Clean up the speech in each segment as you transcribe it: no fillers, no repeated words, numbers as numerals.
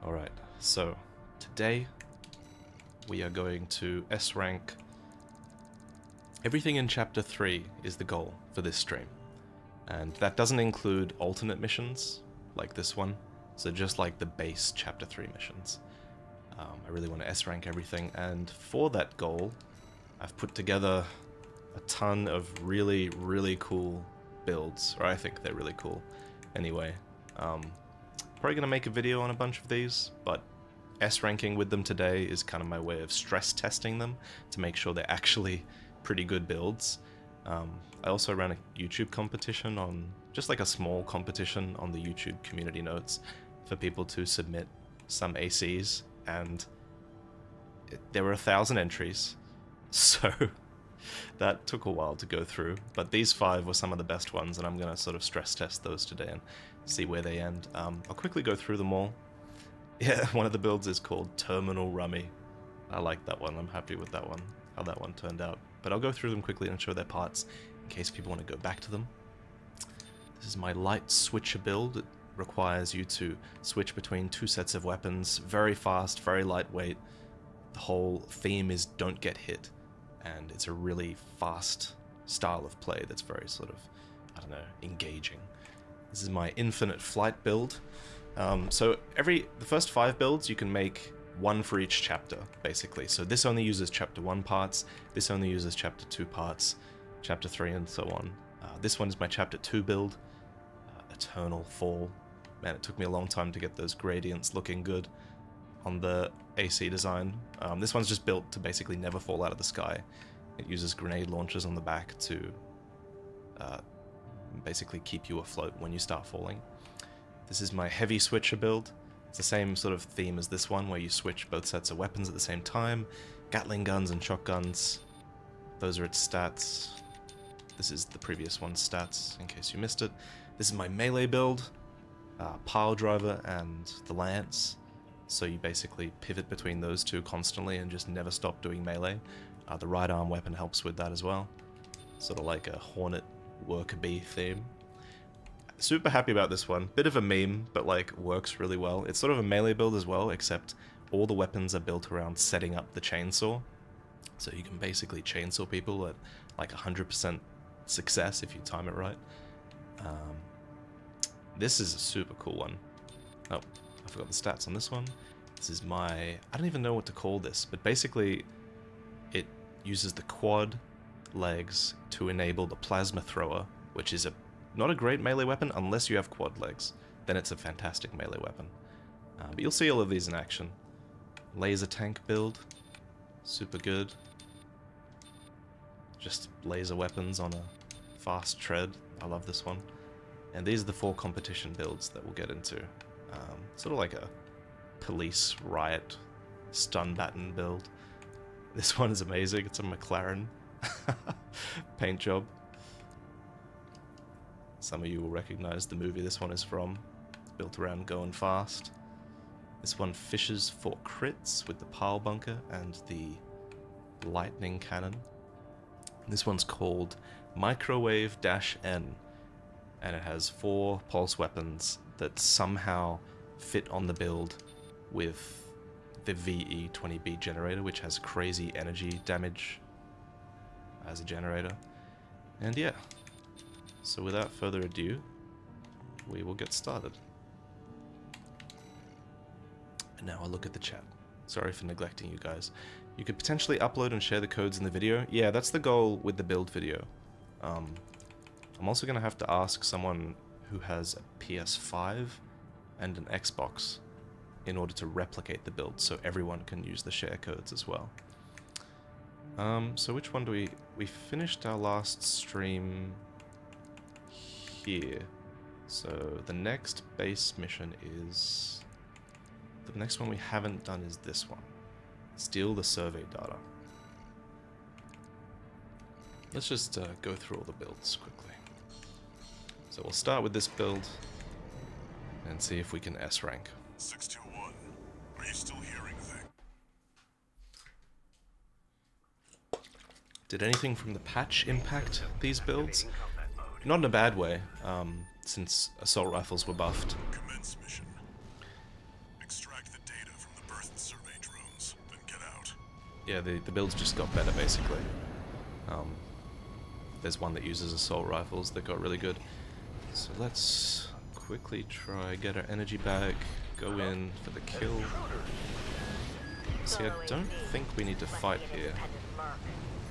Alright, so today we are going to S-rank everything in Chapter 3 is the goal for this stream. And that doesn't include alternate missions, like this one, so just like the base Chapter 3 missions. I really want to S-rank everything, and for that goal, I've put together a ton of really, really cool builds, or I think they're really cool. Anyway, probably gonna make a video on a bunch of these, but S-ranking with them today is kind of my way of stress testing them to make sure they're actually pretty good builds. I also ran a YouTube competition on, just like a small competition on the YouTube community notes for people to submit some ACs, and there were 1,000 entries, so that took a while to go through, but these 5 were some of the best ones, and I'm going to sort of stress test those today and see where they end. I'll quickly go through them all. Yeah, one of the builds is called Terminal Rummy. I like that one. I'm happy with that one, how that one turned out. But I'll go through them quickly and show their parts in case people want to go back to them. This is my light switcher build. It requires you to switch between 2 sets of weapons, very fast, very lightweight. The whole theme is don't get hit, and it's a really fast style of play that's very sort of, I don't know, engaging. This is my infinite flight build. So the first 5 builds you can make 1 for each chapter, basically. So this only uses Chapter 1 parts, this only uses Chapter 2 parts, Chapter 3 and so on. This one is my Chapter 2 build, Eternal Fall. Man, it took me a long time to get those gradients looking good on the AC design. This one's just built to basically never fall out of the sky. It uses grenade launchers on the back to basically keep you afloat when you start falling. This is my heavy switcher build. It's the same sort of theme as this one, where you switch both sets of weapons at the same time. Gatling guns and shotguns. Those are its stats. This is the previous one's stats, in case you missed it. This is my melee build. Pile driver and the lance. So you basically pivot between those two constantly and just never stop doing melee. The right arm weapon helps with that as well. Sort of like a Hornet worker bee theme. Super happy about this one. Bit of a meme, but like works really well. It's sort of a melee build as well, except all the weapons are built around setting up the chainsaw. So you can basically chainsaw people at like 100% success if you time it right. This is a super cool one. Oh, I forgot the stats on this one. This is my... I don't even know what to call this, but basically it uses the quad legs to enable the plasma thrower, which is not a great melee weapon unless you have quad legs. Then it's a fantastic melee weapon. But you'll see all of these in action. Laser tank build. Super good. Just laser weapons on a fast tread. I love this one. And these are the 4 competition builds that we'll get into. Sort of like a police riot stun baton build. This one is amazing. It's a McLaren paint job. Some of you will recognize the movie this one is from. It's built around going fast. This one fishes for crits with the pile bunker and the lightning cannon. This one's called Microwave-N, and it has 4 pulse weapons that somehow fit on the build with the VE-20B generator, which has crazy energy damage as a generator. And yeah, so without further ado, we will get started. And now I'll look at the chat. Sorry for neglecting you guys. You could potentially upload and share the codes in the video. Yeah, that's the goal with the build video. I'm also going to have to ask someone who has a PS5 and an Xbox in order to replicate the build so everyone can use the share codes as well. So which one do we finished our last stream here. So the next base mission is... the next one we haven't done is this one. Steal the survey data. Let's just go through all the builds quickly. So we'll start with this build and see if we can S-rank. 621, are you still hearing things? Did anything from the patch impact these builds? Not in a bad way, since assault rifles were buffed. Commence mission. Extract the Earth survey drones, then get out. Yeah, the builds just got better, basically. There's one that uses assault rifles that got really good. So let's quickly try get our energy back, go in for the kill. See, I don't think we need to fight here.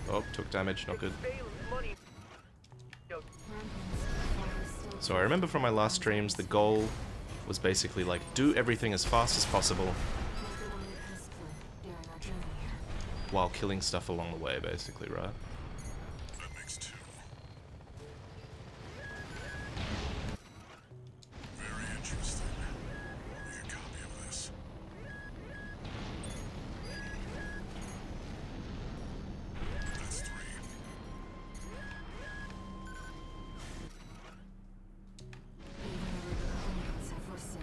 Oh, took damage, not good. So I remember from my last streams, the goal was basically like, do everything as fast as possible while killing stuff along the way, basically, right? That makes two. Very interesting. Make a copy of this. That's three.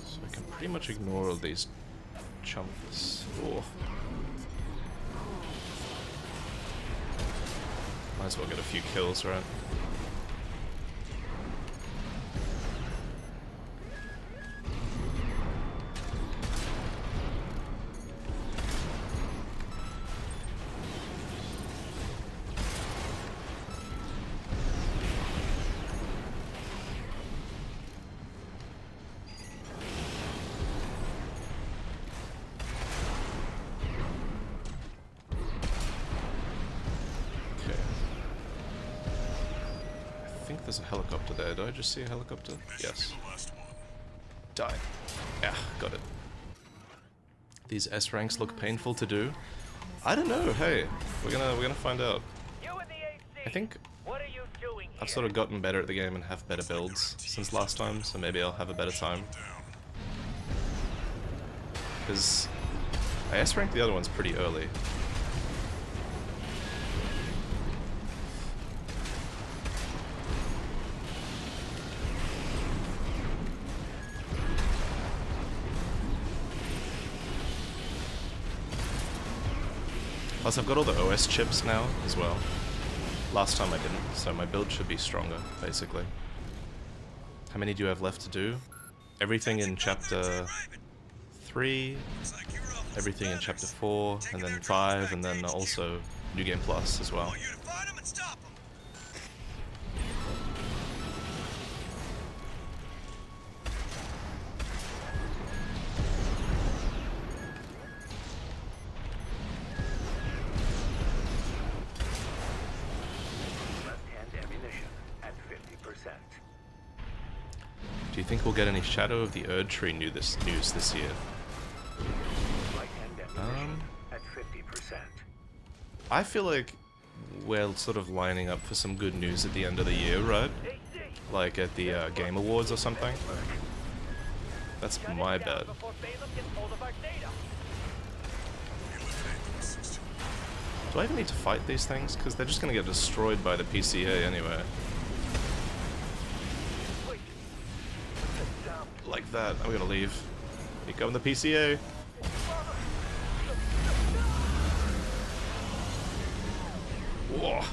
So I can pretty much ignore all these chumps. Oh. Might as well get a few kills, right? I think there's a helicopter there. Did I just see a helicopter? Yes. Die. Yeah, got it. These S ranks look painful to do. I don't know. Hey, we're gonna find out. I think I've sort of gotten better at the game and have better builds since last time, so maybe I'll have a better time. Because I S ranked the other ones pretty early. Plus I've got all the OS chips now as well. Last time I didn't, so my build should be stronger, basically. How many do you have left to do? Everything in chapter 3, everything in chapter 4, and then 5, and then also New Game Plus as well. Do you think we'll get any Shadow of the Erd Tree news this year? I feel like we're sort of lining up for some good news at the end of the year, right? Like at the Game Awards or something. That's my bet. Do I even need to fight these things? Because they're just going to get destroyed by the PCA anyway. Like that. I'm gonna leave. Here come the PCA. Whoa.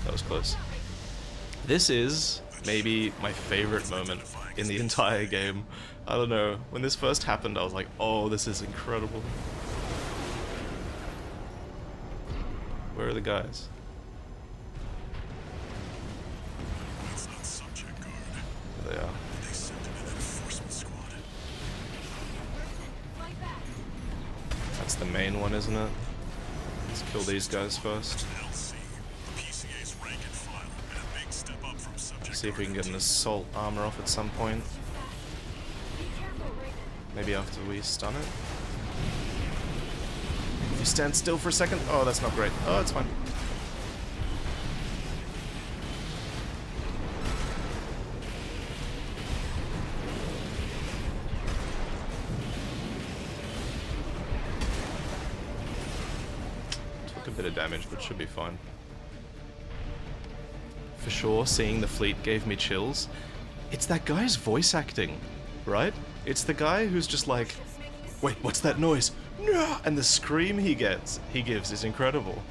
That was close. This is maybe my favorite moment in the entire game. I don't know. When this first happened, I was like, oh, this is incredible. Where are the guys? There they are. That's the main one, isn't it? Let's kill these guys first. See if we can get an assault armor off at some point. Maybe after we stun it. If you stand still for a second. Oh, that's not great. Oh, it's fine. Took a bit of damage, but should be fine. For sure, seeing the fleet gave me chills. It's that guy's voice acting, right? It's the guy who's just like, wait, what's that noise? No! And the scream he gives is incredible.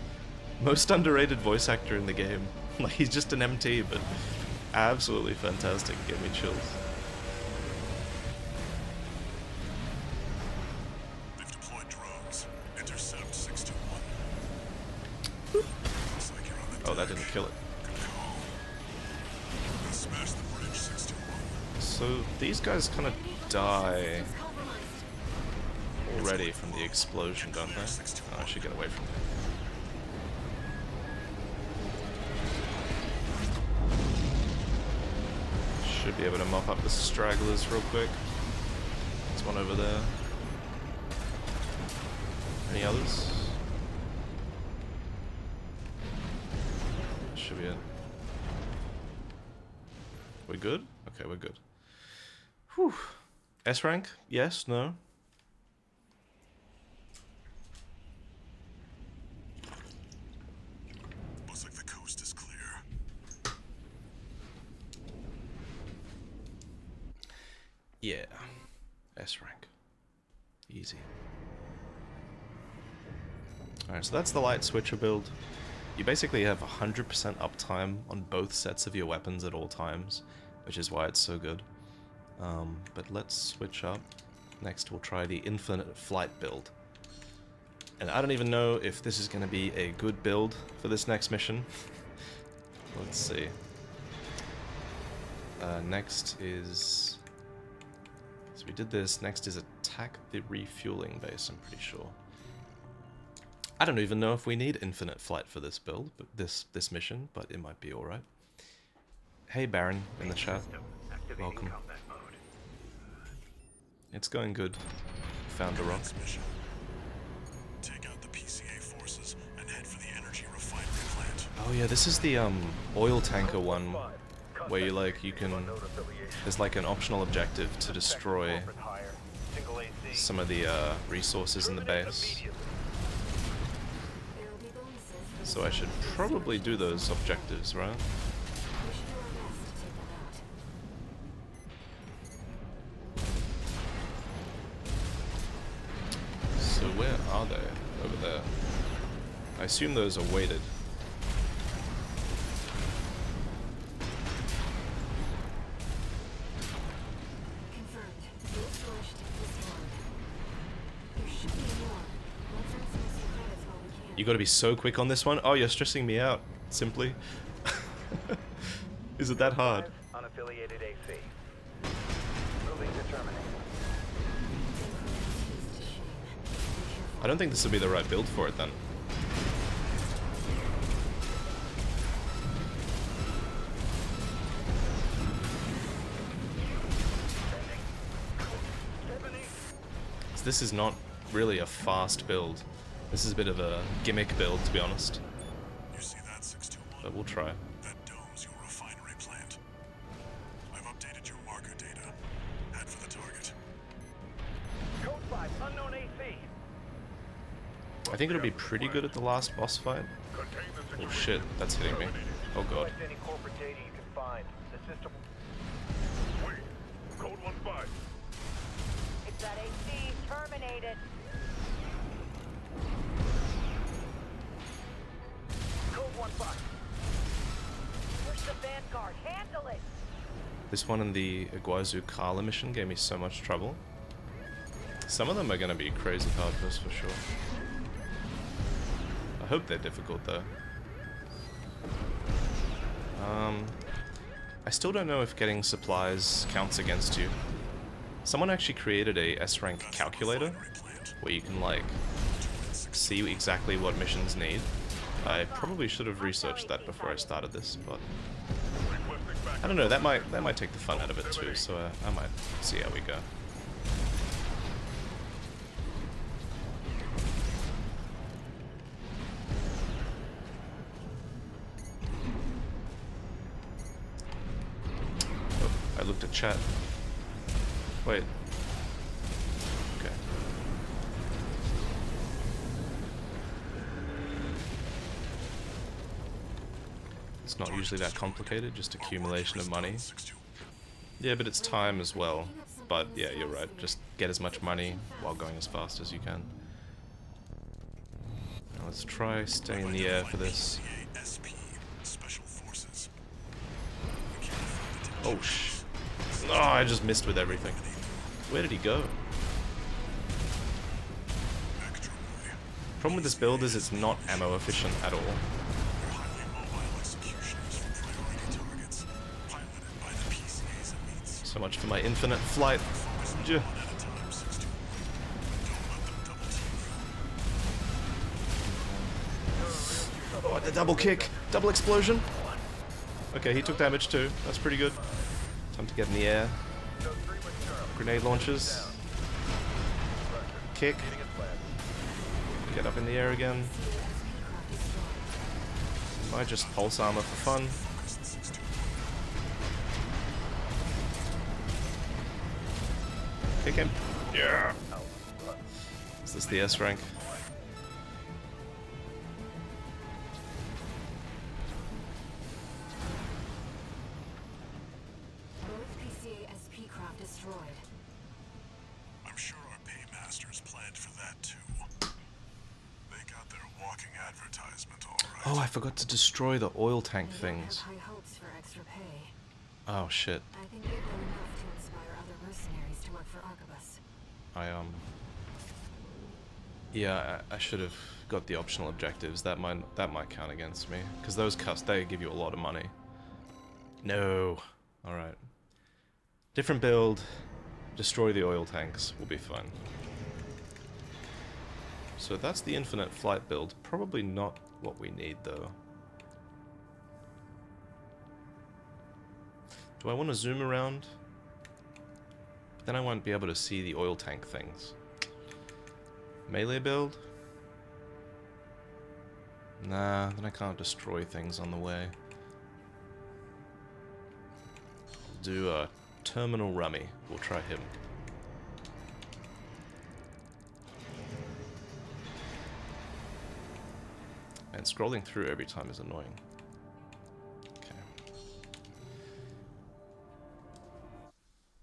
Most underrated voice actor in the game. Like, he's just an MT, but absolutely fantastic. Gave me chills. They've deployed drones. that didn't kill it. Smash the bridge, 621. So these guys kind of die already from the explosion, don't they? Oh, I should get away from them. Should be able to mop up the stragglers real quick. There's one over there. Any others? Should be it. We're good? Okay, we're good. Whew. S rank? Yes? No? Looks like the coast is clear. Yeah. S rank. Easy. Alright, so that's the light switcher build. You basically have 100% uptime on both sets of your weapons at all times, which is why it's so good. But let's switch up. Next we'll try the infinite flight build. And I don't even know if this is going to be a good build for this next mission. Let's see. Next is... So we did this. Next is attack the refueling base, I'm pretty sure. I don't even know if we need infinite flight for this build, but this mission, but it might be alright. Hey Baron in the chat. Welcome. It's going good. Found a rock. Mission. Take out the PCA forces and head for the energy refinery plant. Oh yeah, this is the oil tanker one where you can there's like an optional objective to destroy some of the resources in the base. So I should probably do those objectives, right? So where are they? Over there. I assume those are weighted. You gotta be so quick on this one. Oh, you're stressing me out, simply. Is it that hard? Unaffiliated AC. Moving to terminate. I don't think this would be the right build for it then. So this is not really a fast build. This is a bit of a gimmick build, to be honest. You see that, 621? But we'll try. That dome's your refinery plant. I've updated your marker data. Head for the target. Code 5, unknown AC. I think it'll be pretty good at the last boss fight. Oh shit, that's hitting me. Oh god. Select any corporate data you can find. The system. Wait. Code 1-5. It's that AC terminated. Code 1-5. Push the Vanguard. Handle it. This one and the Iguazu Kala mission gave me so much trouble. Some of them are gonna be crazy hard for us for sure. I hope they're difficult though. I still don't know if getting supplies counts against you. Someone actually created a S-rank calculator where you can like see exactly what missions need. I probably should have researched that before I started this, but I don't know, that might take the fun out of it too, so I might see how we go. Oh, I looked at chat. Wait. Okay. It's not usually that complicated, just accumulation of money. Yeah, but it's time as well. But yeah, you're right. Just get as much money while going as fast as you can. Now let's try staying in the air for this. Oh Oh, I just missed with everything. Where did he go? Problem with this build is it's not ammo efficient at all. So much for my infinite flight. J- Oh, the double kick! Double explosion! Okay, he took damage too. That's pretty good. Time to get in the air. Grenade launches. Kick. Get up in the air again. Might just pulse armor for fun. Kick him. Yeah. Is this the S rank? I'm sure our paymasters planned for that too. They got their walking advertisement all right. Oh, I forgot to destroy the oil tank things. High hopes for extra pay. Oh shit. I think it will enough to inspire other mercenaries to work for Arquebus. Yeah, I should have got the optional objectives. That might count against me, because those they give you a lot of money. No. All right. Different build. Destroy the oil tanks. We'll be fine. So that's the infinite flight build. Probably not what we need though. Do I want to zoom around? Then I won't be able to see the oil tank things. Melee build? Nah, then I can't destroy things on the way. I'll do a Terminal Rummy. We'll try him. And scrolling through every time is annoying. Okay.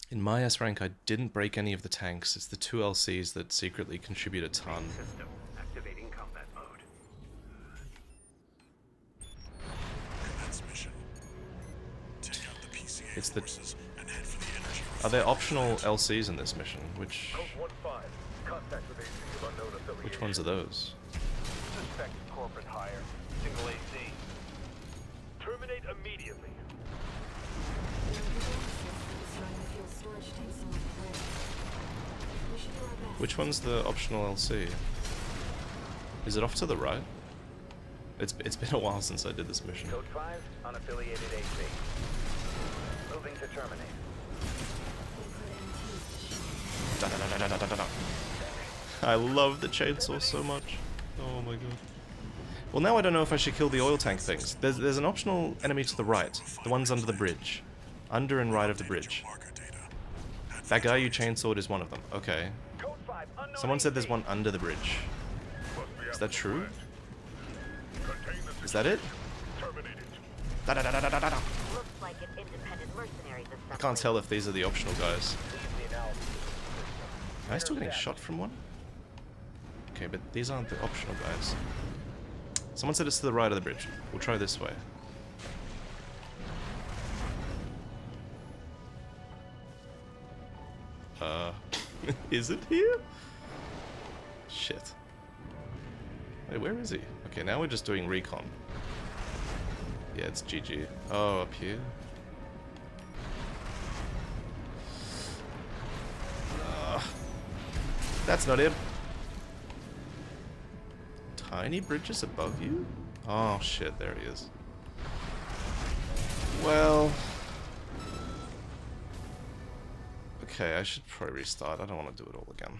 In my S rank, I didn't break any of the tanks. It's the 2 LCs that secretly contribute a ton. System activating combat mode. Commence mission. Take out the PCA It's the. forces and head for the energy. Are there optional LCs in this mission? Which Code 1-5. Contact with AC of unknown affiliation. which ones are those? Suspect corporate hire. Single AC. Terminate immediately. Which one's the optional LC? Is it off to the right? It's been a while since I did this mission. Code 5. Unaffiliated AC. Moving to terminate. Da-da-da-da-da-da-da. I love the chainsaw so much. Oh my god. Well, now I don't know if I should kill the oil tank things. There's an optional enemy to the right. The one's under the bridge. Under and right of the bridge. Marker data. That guy you chainsawed is one of them. Okay. Code 5. Unknown Someone said there's AC. one under the bridge. Is that true? Is that it? Da-da-da-da-da-da-da. Looks like an independent mercenary this I can't tell if these are the optional guys. Leave the analysis. Am I still getting shot from one? Okay, but these aren't the optional guys. Someone said it's to the right of the bridge. We'll try this way. Is it here? Shit. Wait, where is he? Okay, now we're just doing recon. Yeah, it's GG. Oh, up here. That's not him. Tiny bridges above you? Oh shit, there he is. Well... Okay, I should probably restart. I don't want to do it all again.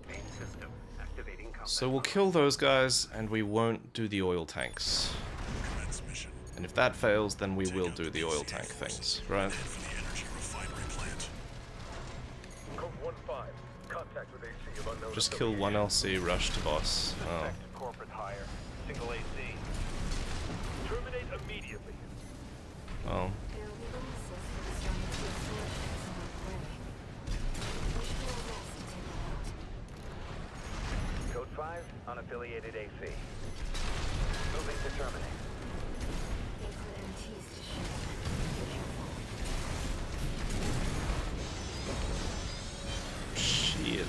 Main system activating combat. So we'll kill those guys, and we won't do the oil tanks. Commence mission. And if that fails, then we will do the oil tank things, right? Head for the energy refinery plant. Code 1-5. Contact with AC of unknown Just kill one LC, rush to boss. Oh. Suspect corporate hire. Single AC. Terminate immediately. Oh. Code 5. Unaffiliated AC. Moving to terminate. Shit.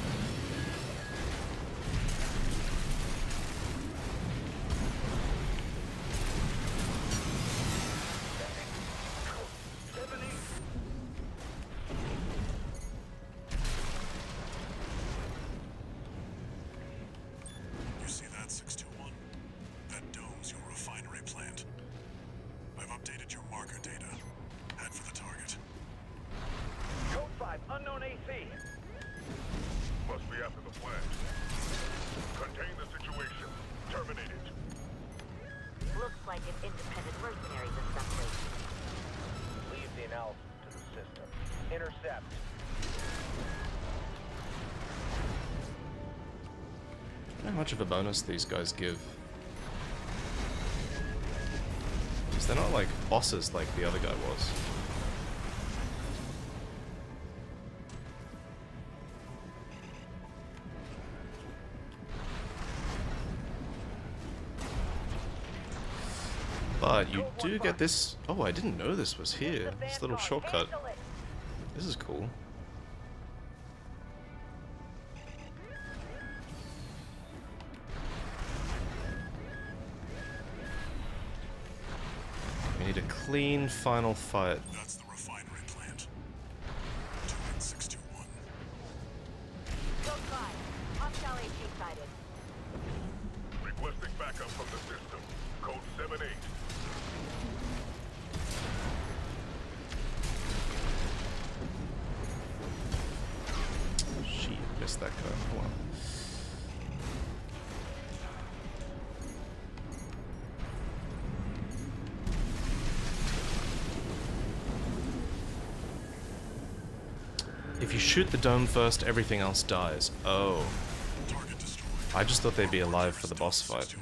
Intercept. I don't know how much of a bonus these guys give. Because they're not like bosses like the other guy was. But you do get this... Oh, I didn't know this was here. This little shortcut. This is cool. We need a clean final fight. That's the refinery plant. 21621. Code 5. Hostile AT sighted. Requesting backup from the system. Code 7-8. Shit, missed that guy. Oh, well. If you shoot the dome first, everything else dies. Oh. Target destroyed. I just thought they'd be alive for the boss fight.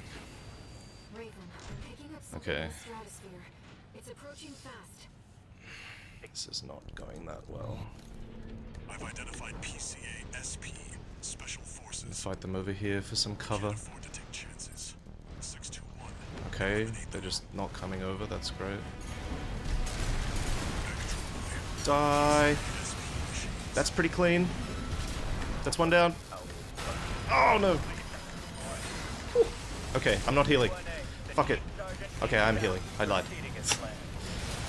Raven, I'm picking up something Okay. in the stratosphere. It's approaching fast. This is not going that well. I've identified PCA SP, Special Forces. Let's fight them over here for some cover. Can't afford to take chances. 621. Okay, they're just not coming over, that's great. Die! That's pretty clean. That's one down. Oh no! Whew. Okay, I'm not healing. Fuck it. Okay, I'm healing. I lied.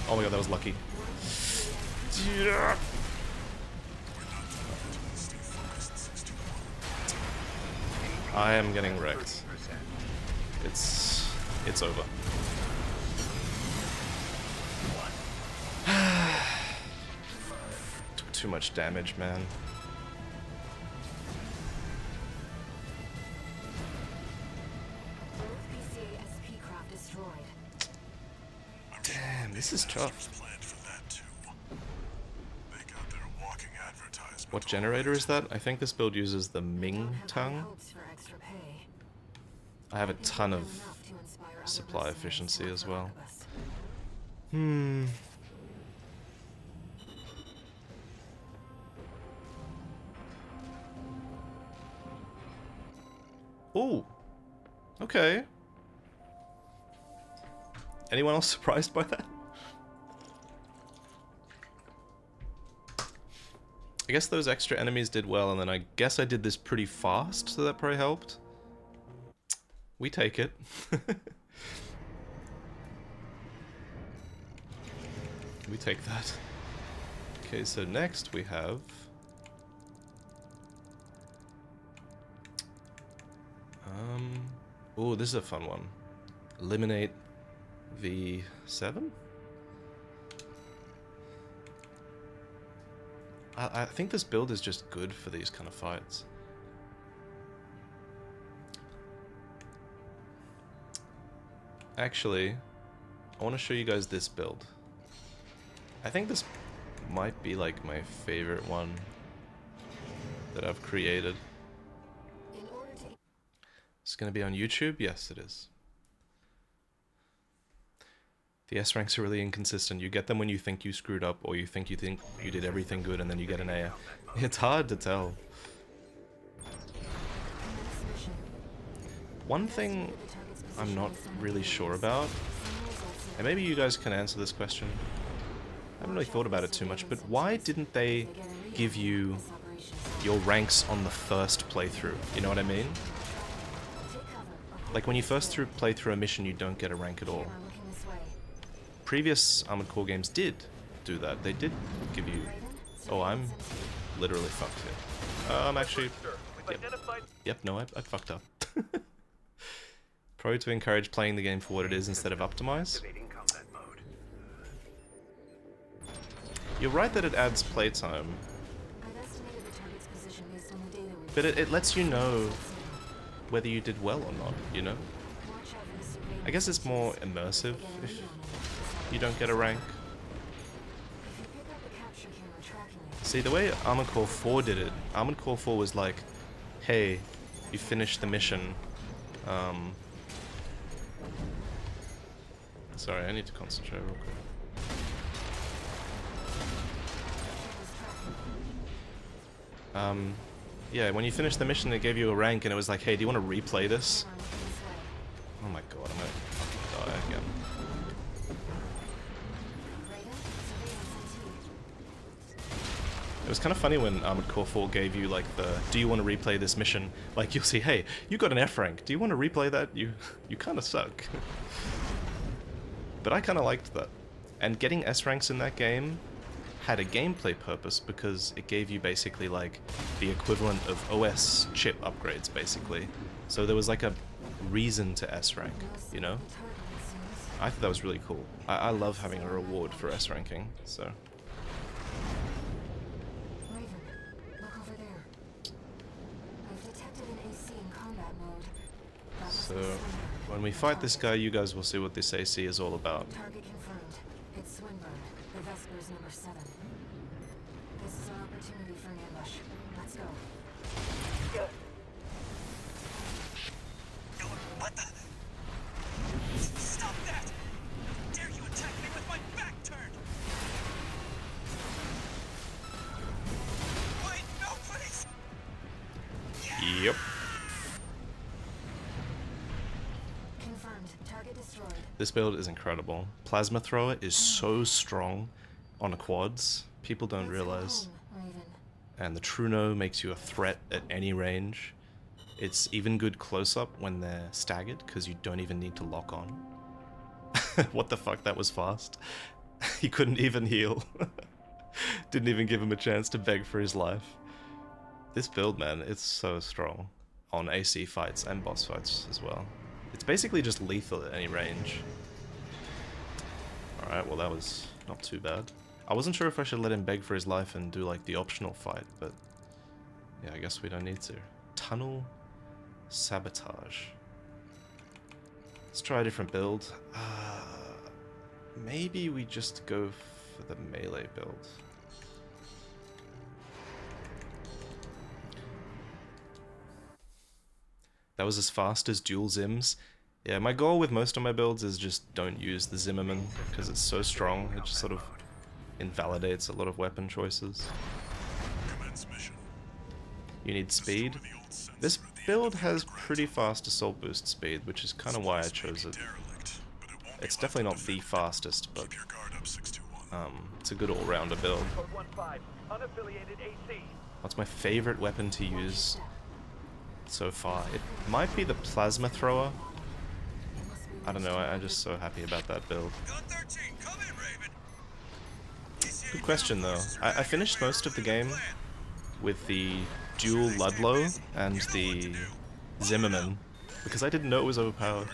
Oh my god, that was lucky. Yeah. I am getting wrecked. It's over. Took too much damage, man. Both PCA-SP craft destroyed. Damn, this is tough. Planned for that too. They got their walking advertisement. What generator is that? I think this build uses the Ming Don't have high tongue. hopes for extra pay. I have a Think ton we've of done enough to inspire other supply mercenaries efficiency to work as for well. Arquebus. Hmm. Ooh. Okay. Anyone else surprised by that? I guess those extra enemies did well, and then I guess I did this pretty fast, so that probably helped. We take it. We take that. Okay, so next we have... Oh, this is a fun one. Eliminate V.VII? I think this build is just good for these kind of fights. Actually, I want to show you guys this build. I think this might be like my favorite one that I've created. In order to It's going to be on YouTube? Yes, it is. The S ranks are really inconsistent. You get them when you think you screwed up, or you think you did everything good, and then you get an A. It's hard to tell. commence mission. One thing I'm not really sure about, and maybe you guys can answer this question. I haven't really thought about it too much, but why didn't they give you your ranks on the first playthrough? You know what I mean? Like when you first play through a mission, you don't get a rank at all. I'm looking this way. Previous Armored Core games did do that. They did give you... Oh, I'm literally fucked here. I'm actually... Yep, yep, no, I fucked up. Pro to encourage playing the game for what it is instead of optimize. You're right that it adds playtime, I've estimated the target's position based on the data we've but it lets you know whether you did well or not, you know? Watch out for the surveillance I guess it's more immersive if you don't get a rank. If you pick up a capture camera tracking See, the way Armored Core 4 did it, Armored Core 4 was like, hey, you finished the mission. Sorry, I need to concentrate real quick. Yeah, when you finished the mission, it gave you a rank, and it was like, hey, do you want to replay this? Oh my god, I'm gonna fucking die again. It was kind of funny when Armored Core 4 gave you, like, the, do you want to replay this mission? Like, you'll see, hey, you got an F rank, do you want to replay that? You kind of suck. But I kind of liked that. And getting S ranks in that game had a gameplay purpose because it gave you basically, like, the equivalent of OS chip upgrades, basically. So there was, like, a reason to S rank, you know? I thought that was really cool. I love having a reward for S ranking, so... So, when we fight this guy, you guys will see what this AC is all about. Target confirmed. It's Swinburne, the Vesper's number 7. This is our opportunity for an ambush. Let's go. What the? Stop that! How dare you attack me with my back turned? Wait, no, please! Yep. This build is incredible. Plasma Thrower is so strong on quads, people don't realize. And the Truno makes you a threat at any range. It's even good close-up when they're staggered, because you don't even need to lock on. What the fuck, that was fast. He couldn't even heal. Didn't even give him a chance to beg for his life. This build, man, it's so strong. On AC fights and boss fights as well. It's basically just lethal at any range. Alright, well that was not too bad. I wasn't sure if I should let him beg for his life and do like the optional fight, but yeah, I guess we don't need to. Tunnel Sabotage. Let's try a different build. Maybe we just go for the melee build. That was as fast as dual Zims. Yeah, my goal with most of my builds is just don't use the Zimmerman, because it's so strong, it just sort of invalidates a lot of weapon choices. You need speed. This build has pretty fast assault boost speed, which is kind of why I chose it. It's definitely not the fastest, but it's a good all-rounder build. What's my favorite weapon to use so far? It might be the Plasma Thrower. I don't know, I'm just so happy about that build. Good question though. I finished most of the game with the dual Ludlow and the Zimmerman because I didn't know it was overpowered.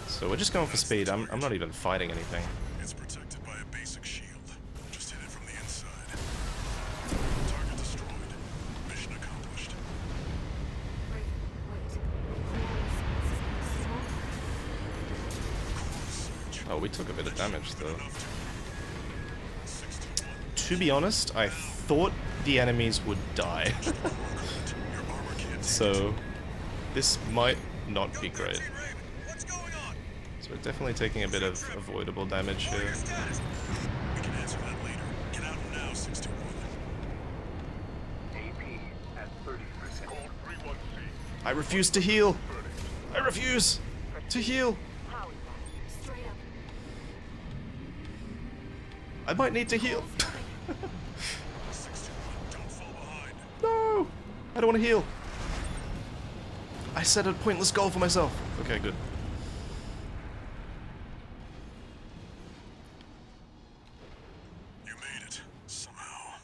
So we're just going for speed. I'm not even fighting anything. It's protected by a basic shield. Just hit it from the inside. Target destroyed. Mission accomplished. Oh, we took a bit of damage though. To be honest, I thought the enemies would die. So this might not be great. So we're definitely taking a bit of avoidable damage here. We can answer that later. Get out now, 61. AP at 30%. Code 31C. I refuse to heal! I refuse to heal! I might need to heal. 61, don't fall behind. No! I don't want to heal. I set a pointless goal for myself. Okay, good. You made it. Somehow.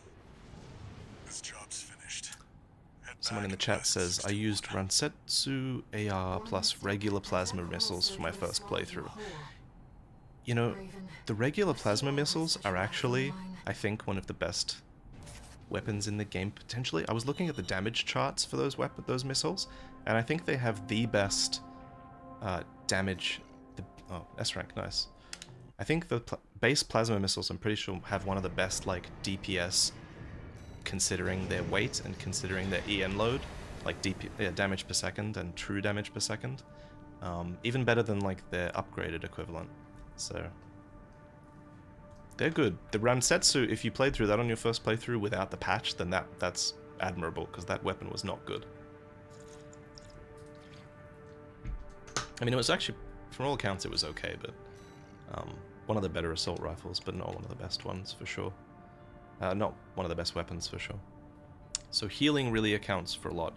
This job's finished. Someone in the chat says, I used Ransetsu AR plus regular plasma missiles for my first playthrough. You know, the regular plasma missiles are actually, I think, one of the best weapons in the game, potentially. I was looking at the damage charts for those missiles, and I think they have the best damage... Oh, S rank, nice. I think the base plasma missiles, I'm pretty sure, have one of the best, like, DPS, considering their weight and considering their EN load. Like, damage per second and true damage per second. Even better than, like, their upgraded equivalent. So, they're good. The Ramsetsu, if you played through that on your first playthrough without the patch, then that's admirable, because that weapon was not good. I mean, it was actually, from all accounts, it was okay, but one of the better assault rifles, but not one of the best ones, for sure. Not one of the best weapons, for sure. So healing really accounts for a lot.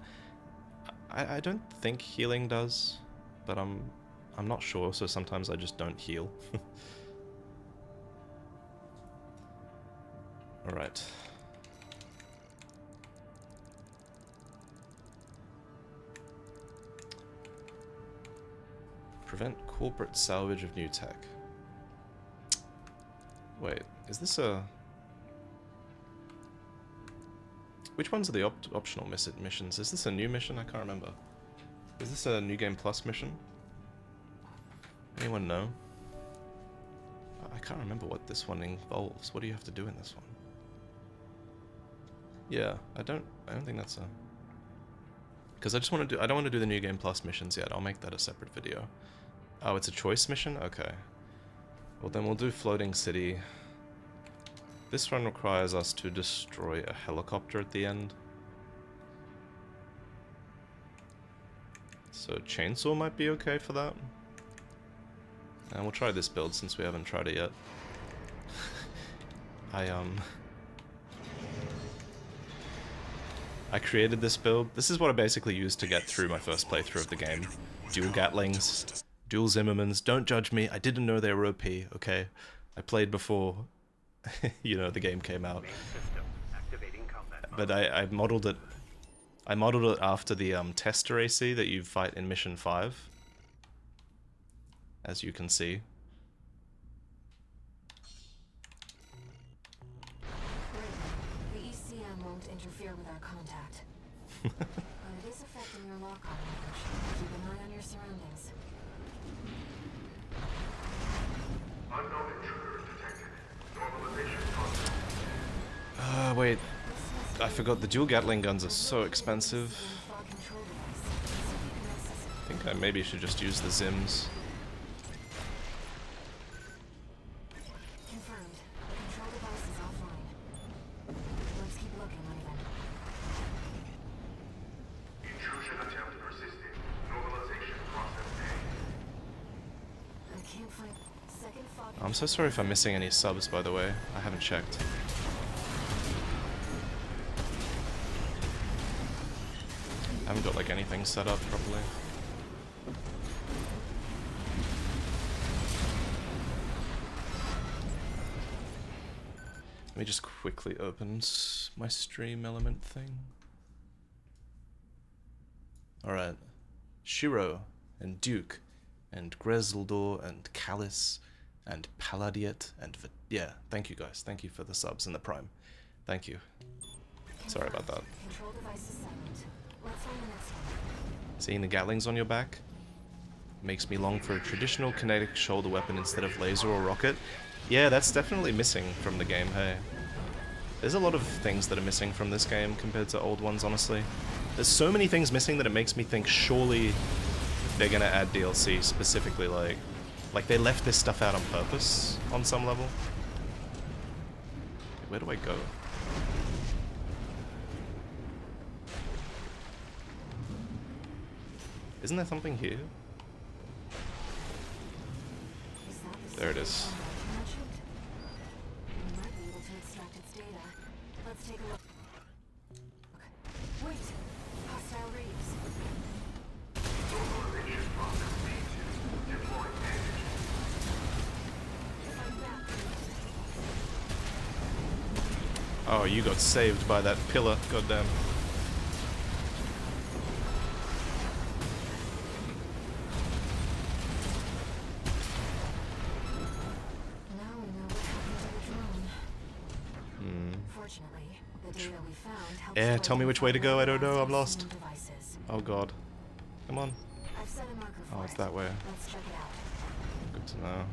I don't think healing does, but I'm not sure, so sometimes I just don't heal. Alright. Prevent corporate salvage of new tech. Wait, is this a... Which ones are the optional missions? Is this a new mission? I can't remember. Is this a New Game Plus mission? Anyone know? I can't remember what this one involves. What do you have to do in this one? Yeah, I don't think that's a... Because I don't want to do the New Game Plus missions yet. I'll make that a separate video. Oh, it's a choice mission? Okay. Well, then we'll do Floating City. This one requires us to destroy a helicopter at the end. So chainsaw might be okay for that. And we'll try this build since we haven't tried it yet. I created this build. This is what I basically used to get through my first playthrough of the game. Dual Gatlings, dual Zimmermans. Don't judge me. I didn't know they were OP, okay? I played before, you know, the game came out. But I modeled it. I modeled it after the tester AC that you fight in Mission 5. As you can see. The ECM won't interfere with our contact. But it is affecting your lock-on range. Keep an eye on your surroundings. Unknown intruder detected. Normalization process. Wait. I forgot the dual Gatling guns are so expensive. I think I maybe should just use the Zims. Confirmed. The control device is offline. Let's keep looking, Raven. Intrusion attempt persisting. Normalization process A. I can't find second fog. I'm so sorry if I'm missing any subs, by the way. I haven't checked. I haven't got like anything set up properly. Let me just quickly open my stream element thing. Alright. Shiro, and Duke, and Greseldor, and Callus, and Palladiet, and... Yeah, thank you guys. Thank you for the subs and the prime. Thank you. Sorry about that. Control device is silent. Let's find the next one. Seeing the Gatlings on your back makes me long for a traditional kinetic shoulder weapon instead of laser or rocket. Yeah, that's definitely missing from the game, hey. There's a lot of things that are missing from this game compared to old ones, honestly. There's so many things missing that it makes me think surely they're gonna add DLC specifically, like they left this stuff out on purpose on some level. Where do I go? Isn't there something here? There it is. We might be able to extract its data. Let's take a look. Okay. Wait! Hostile reefs. Normalization process B2. Deploying Oh, you got saved by that pillar, goddamn. Yeah, tell me which way to go, I don't know, I'm lost. Oh god. Come on. I've set a marker for Oh, it's that way. Let's check it out. Good to know.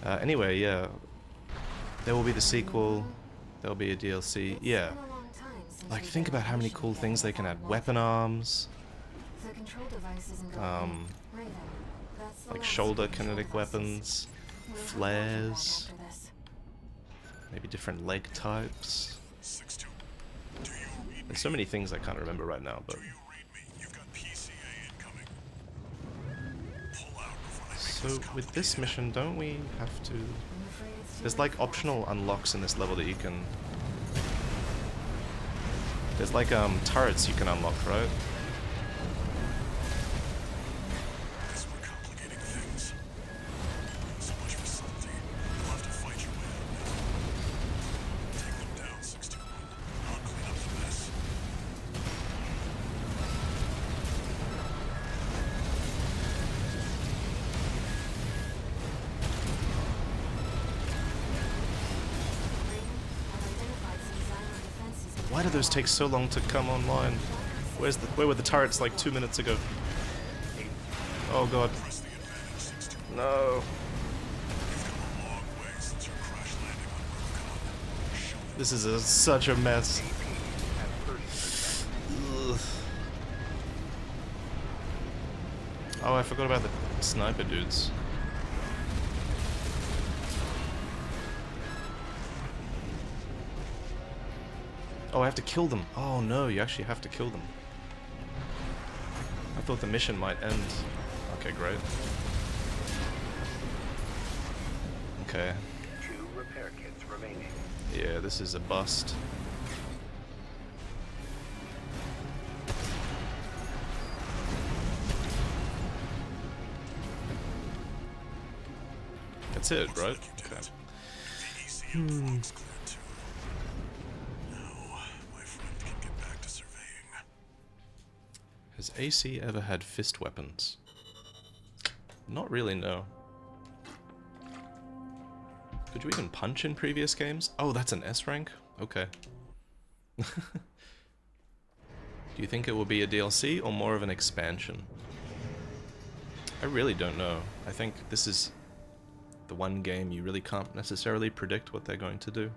Anyway, yeah. There will be the sequel. There'll be a DLC. Yeah. Been a long time since Like, we've think been about how many operational cool again things they can without add. Weapon arms. The control device isn't going Raven, that's the Like last shoulder of the control kinetic devices. weapons. We'll have Flares. after this. Maybe different leg types. 6-2. Do you read me? There's so many things I can't remember right now, but... Do you read me? You've got PCA incoming. Pull out before they make So, this with this complicated. mission, don't we have to... I'm afraid it's too There's late like for that. optional unlocks in this level that you can... There's like turrets you can unlock, right? Guess we're complicating things. So much for subtlety. You'll have to fight your way out now. Take them down, 6-2. I'll clean up the mess. Why do those take so long to come online? Where were the turrets like 2 minutes ago? Oh god. Press the advantage, 6-2. No. You've come a long way since your crash landing on Rubicon. Show them. This is such a mess. Ugh. Oh, I forgot about the sniper dudes. Oh, I have to kill them. Oh no, you actually have to kill them. I thought the mission might end. Okay, great. Okay. 2 repair kits remaining. Yeah, this is a bust. That's it, Looks right? like you did Okay. it. The ECM flog's cleared too. Now, my friend can get back to surveying. Has AC ever had fist weapons? Not really, no. Could you even punch in previous games? Oh, that's an S rank? Okay. Do you think it will be a DLC or more of an expansion? I really don't know. I think this is the one game you really can't necessarily predict what they're going to do.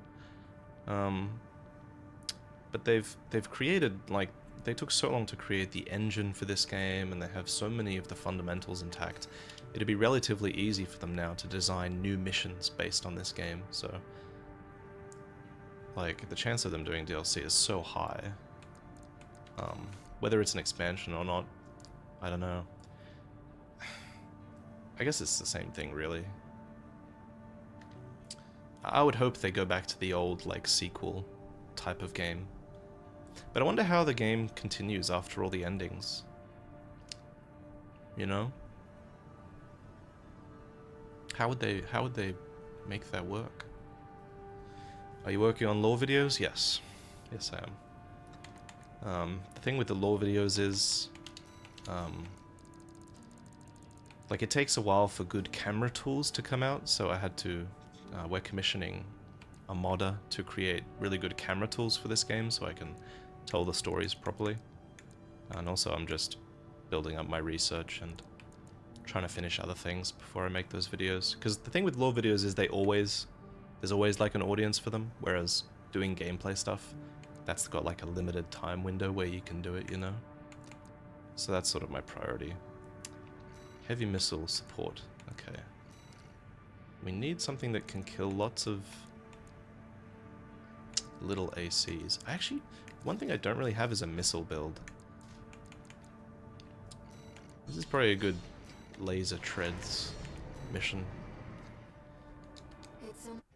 But they've created, like, they took so long to create the engine for this game, and they have so many of the fundamentals intact. It'd be relatively easy for them now to design new missions based on this game, so... Like, the chance of them doing DLC is so high. Whether it's an expansion or not, I don't know. I guess it's the same thing, really. I would hope they go back to the old, like, sequel type of game. But I wonder how the game continues after all the endings. You know? How would they make that work? Are you working on lore videos? Yes. Yes, I am. The thing with the lore videos is... like, it takes a while for good camera tools to come out, so I had to... we're commissioning a modder to create really good camera tools for this game so I can tell the stories properly. And also I'm just building up my research and trying to finish other things before I make those videos. Because the thing with lore videos is there's always like an audience for them, whereas doing gameplay stuff, that's got like a limited time window where you can do it, you know? So that's sort of my priority. Heavy missile support, okay. We need something that can kill lots of little ACs. Actually, one thing I don't really have is a missile build. This is probably a good laser treads mission.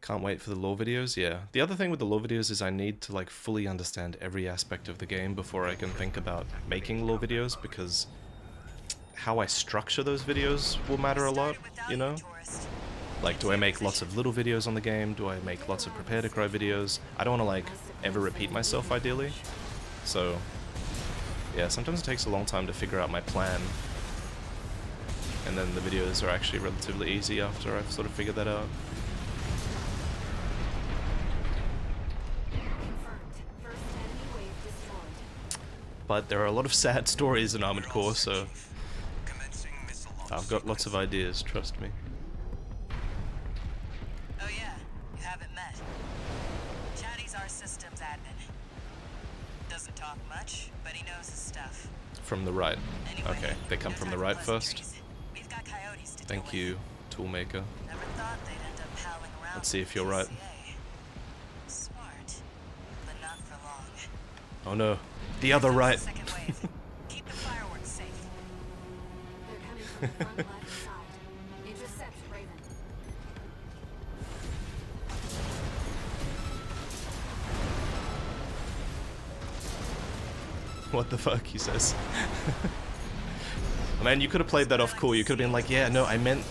Can't wait for the lore videos, yeah. The other thing with the lore videos is I need to like fully understand every aspect of the game before I can think about making lore videos, because how I structure those videos will matter a lot, you know? Like, do I make lots of little videos on the game? Do I make lots of prepare to cry videos? I don't want to like ever repeat myself ideally. So yeah, sometimes it takes a long time to figure out my plan. And then the videos are actually relatively easy after I've sort of figured that out. But there are a lot of sad stories in Armored Core, so Commencing missile launch I've got lots of ideas, trust me. that. Chatty's our systems admin. Doesn't talk much, but he knows his stuff. From the right. Anyway, Okay, they come no from time the for right first. pleasantries. We've got coyotes to Thank deal you, Toolmaker. with. Never thought they'd end up palling around Let's see with if you're right. PCA. Smart, but not for long. Oh no, the other right. Second wave. Keep the fireworks safe. They're coming from the front left side. Intercept Raven. What the fuck, he says. Man, you could have played that off cool. You could have been like, yeah, no, I meant,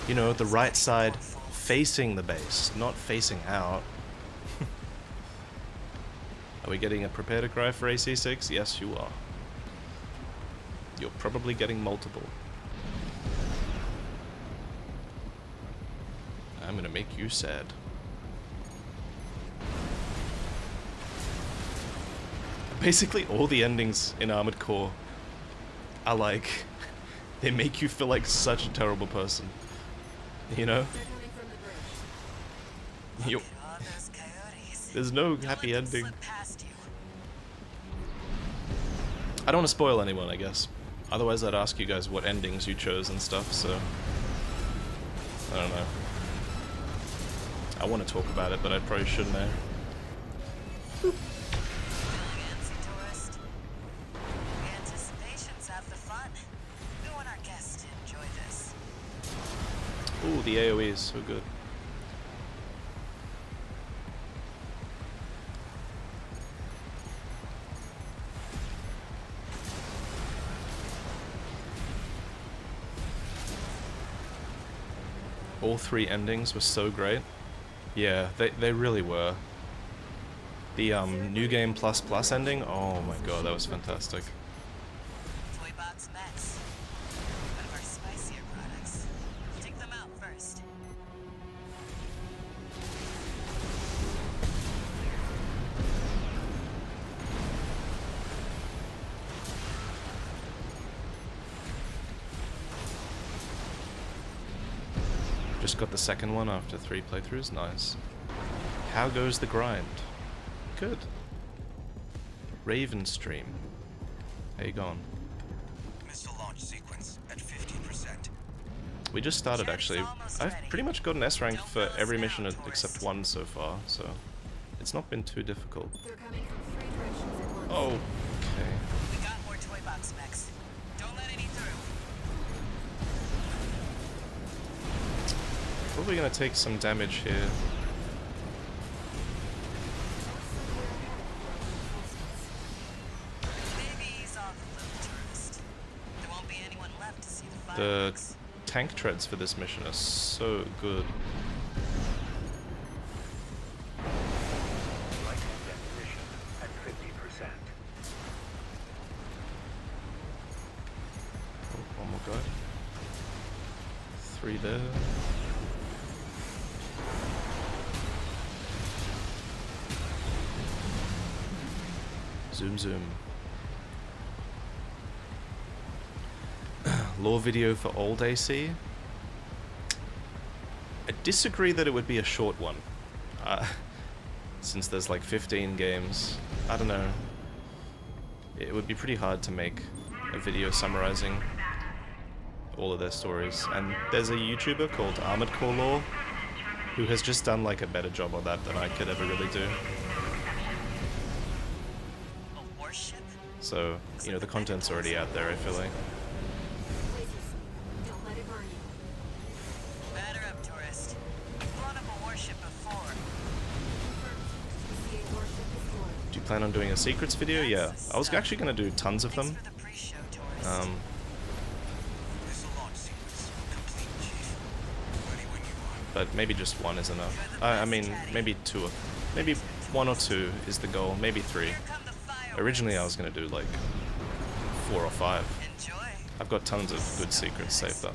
you know, the right side facing the base, not facing out. Are we getting a prepare to cry for AC6? Yes, you are. You're probably getting multiple. I'm gonna make you sad. Basically, all the endings in Armored Core are like, they make you feel like such a terrible person. You know? They're coming from the bridge. You, All those coyotes. there's no Don't happy let them ending. slip past you. I don't want to spoil anyone, I guess. Otherwise, I'd ask you guys what endings you chose and stuff, so... I don't know. I want to talk about it, but I probably shouldn't, eh? Fancy tourist. The anticipation's half the fun. We want our guests to enjoy this. Ooh, the AoE is so good. All three endings were so great. Yeah, they really were. The New Game Plus Plus ending, oh my god, that was fantastic. Toy Box Max. One of our spicier products. Take them out first. Just got the second one after 3 playthroughs, nice. How goes the grind? Good. Raven stream. How you going? Missile launch sequence at 50%. We just started actually. I've pretty much got an S rank for every mission except one so far, so it's not been too difficult. They're coming from 3 directions at once. Oh, okay. We got more Toy Box Max. Don't let any through. Probably gonna take some damage here. Maybe ease off a little, tourist. There won't be anyone left to see the The fireworks. tank treads for this mission are so good. Light deposition at 50%. Oh, one more guy. 3 there. Zoom zoom. Lore video for old AC? I disagree that it would be a short one. Since there's like 15 games. I don't know. It would be pretty hard to make a video summarizing all of their stories. And there's a YouTuber called Armored Core Lore who has just done like a better job on that than I could ever really do. A warship? So, you know, the content's already out there, I feel like. Laser sweep. Don't let it burn you. Batter up, tourist. You've blown up a warship before. PCA warship destroyed. Do you plan on doing a secrets video? Yeah. I was actually going to do tons of Thanks them. for the pre-show, tourist. Missile launch sequence complete, Chief. Ready when you are. But maybe just one is enough. I mean, maybe 2. Maybe 1 or 2 is the goal. Maybe 3. Here come the fireworks. Originally I was going to do like 4 or 5. Enjoy. I've got tons of good secrets saved up.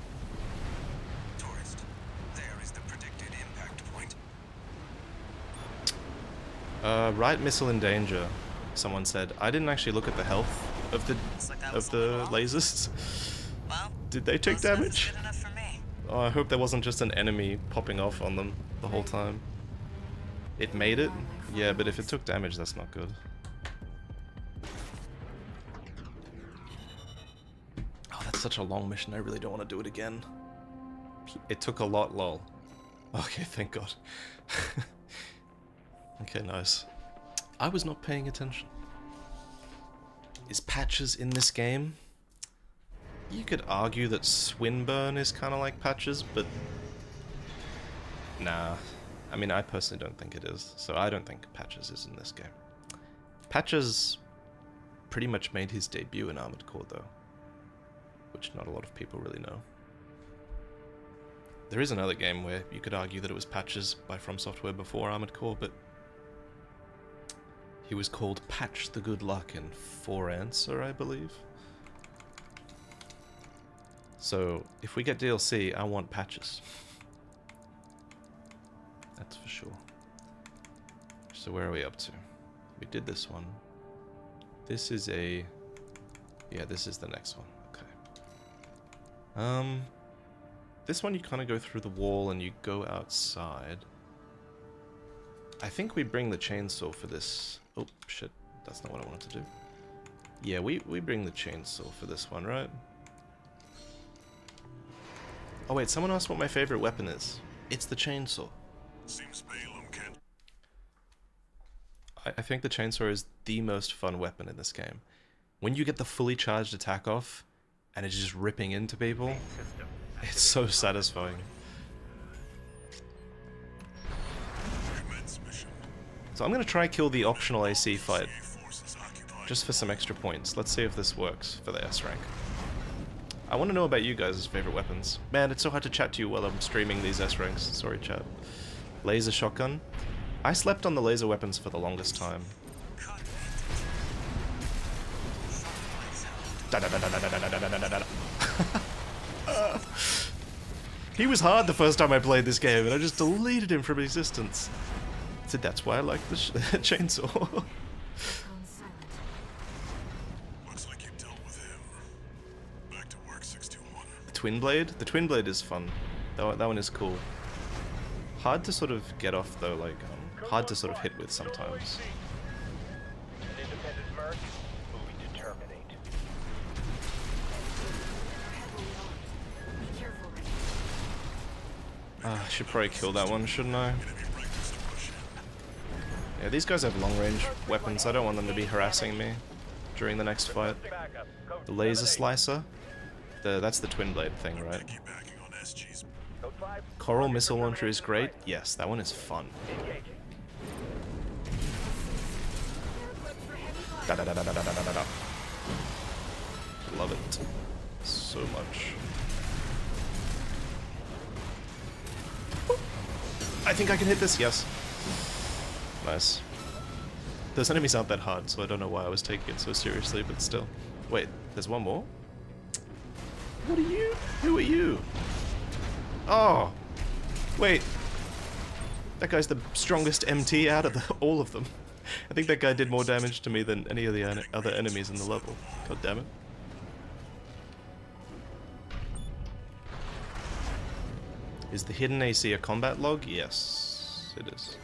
Tourist, there is the predicted impact point. Right missile in danger, someone said. I didn't actually look at the health of the Looks like that was lasers. Well, Did they take close enough is damage? good enough for me. Oh, I hope there wasn't just an enemy popping off on them the whole time. It made it? Yeah, but if it took damage, that's not good. Oh, that's such a long mission. I really don't want to do it again. It took a lot, lol. Okay, thank God. Okay, nice. I was not paying attention. Is Patches in this game? You could argue that Swinburne is kind of like Patches, but... Nah. I mean, I personally don't think it is, so I don't think Patches is in this game. Patches pretty much made his debut in Armored Core, though. Which not a lot of people really know. There is another game where you could argue that it was Patches by From Software before Armored Core, but... he was called Patch the Good Luck in For Answer, I believe. So, if we get DLC, I want Patches. That's for sure. So where are we up to? We did this one. This is a... yeah, this is the next one. Okay. This one you kind of go through the wall and you go outside. I think we bring the chainsaw for this. Oh, shit. That's not what I wanted to do. Yeah, we bring the chainsaw for this one, right? Oh wait, someone asked what my favorite weapon is. It's the chainsaw. Seems Balaam can't. I think the chainsaw is the most fun weapon in this game. When you get the fully charged attack off, and it's just ripping into people, it's so satisfying. Commence mission. So I'm gonna try kill the optional AC fight, Forces occupied. just for some extra points. Let's see if this works for the S rank. I want to know about you guys' favorite weapons. Man, it's so hard to chat to you while I'm streaming these S ranks. Sorry, chat. Laser shotgun. I slept on the laser weapons for the longest time. He was hard the first time I played this game, and I just deleted him from existence. So that's why I like the chainsaw. Gone silent. Looks like you dealt with him. Back to work, 621. The twin blade? The twin blade is fun. That one is cool. Hard to sort of get off though, like, hard to sort of hit with sometimes. An independent merc moving to terminate. Heavily armed. Be careful, Rick. I should probably kill that one, shouldn't I? Enemy reckless to push in. Yeah, these guys have long range weapons. I don't want them to be harassing me during the next fight. Backup. Code The laser 78. slicer? That's the twin blade thing, right? Piggybacking on SG's. Code 5. Coral missile launcher is great. Yes, that one is fun. Engaging. Da da da da da da da da da. Love it so much. I think I can hit this. Yes. Nice. Those enemies aren't that hard, so I don't know why I was taking it so seriously, but still. Wait, there's one more? What are you? Who are you? Oh! Wait. That guy's the strongest MT out of all of them. I think that guy did more damage to me than any of the other enemies in the level. God damn it. Is the hidden AC a combat log? Yes, it is.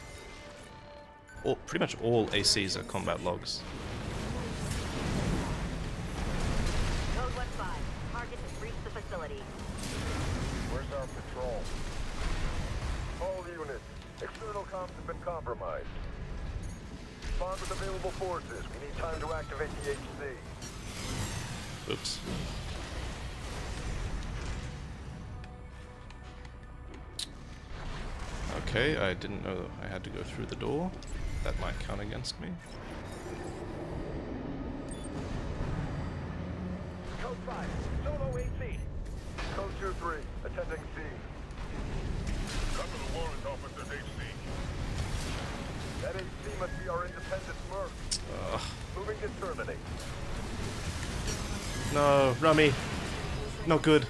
Pretty much all ACs are combat logs. Code 1-5. Target has reached the facility. Where's our patrol? All units. External comms have been compromised. Respond with available forces. We need time to activate the HC. Oops. Okay, I didn't know I had to go through the door. That might count against me. Code 5. Solo AC. Code 2-3. Attending C. Cover the warrant officer's HC. That HC must be our independent merc. Ugh. Moving to terminate. No, Rummy. Not good.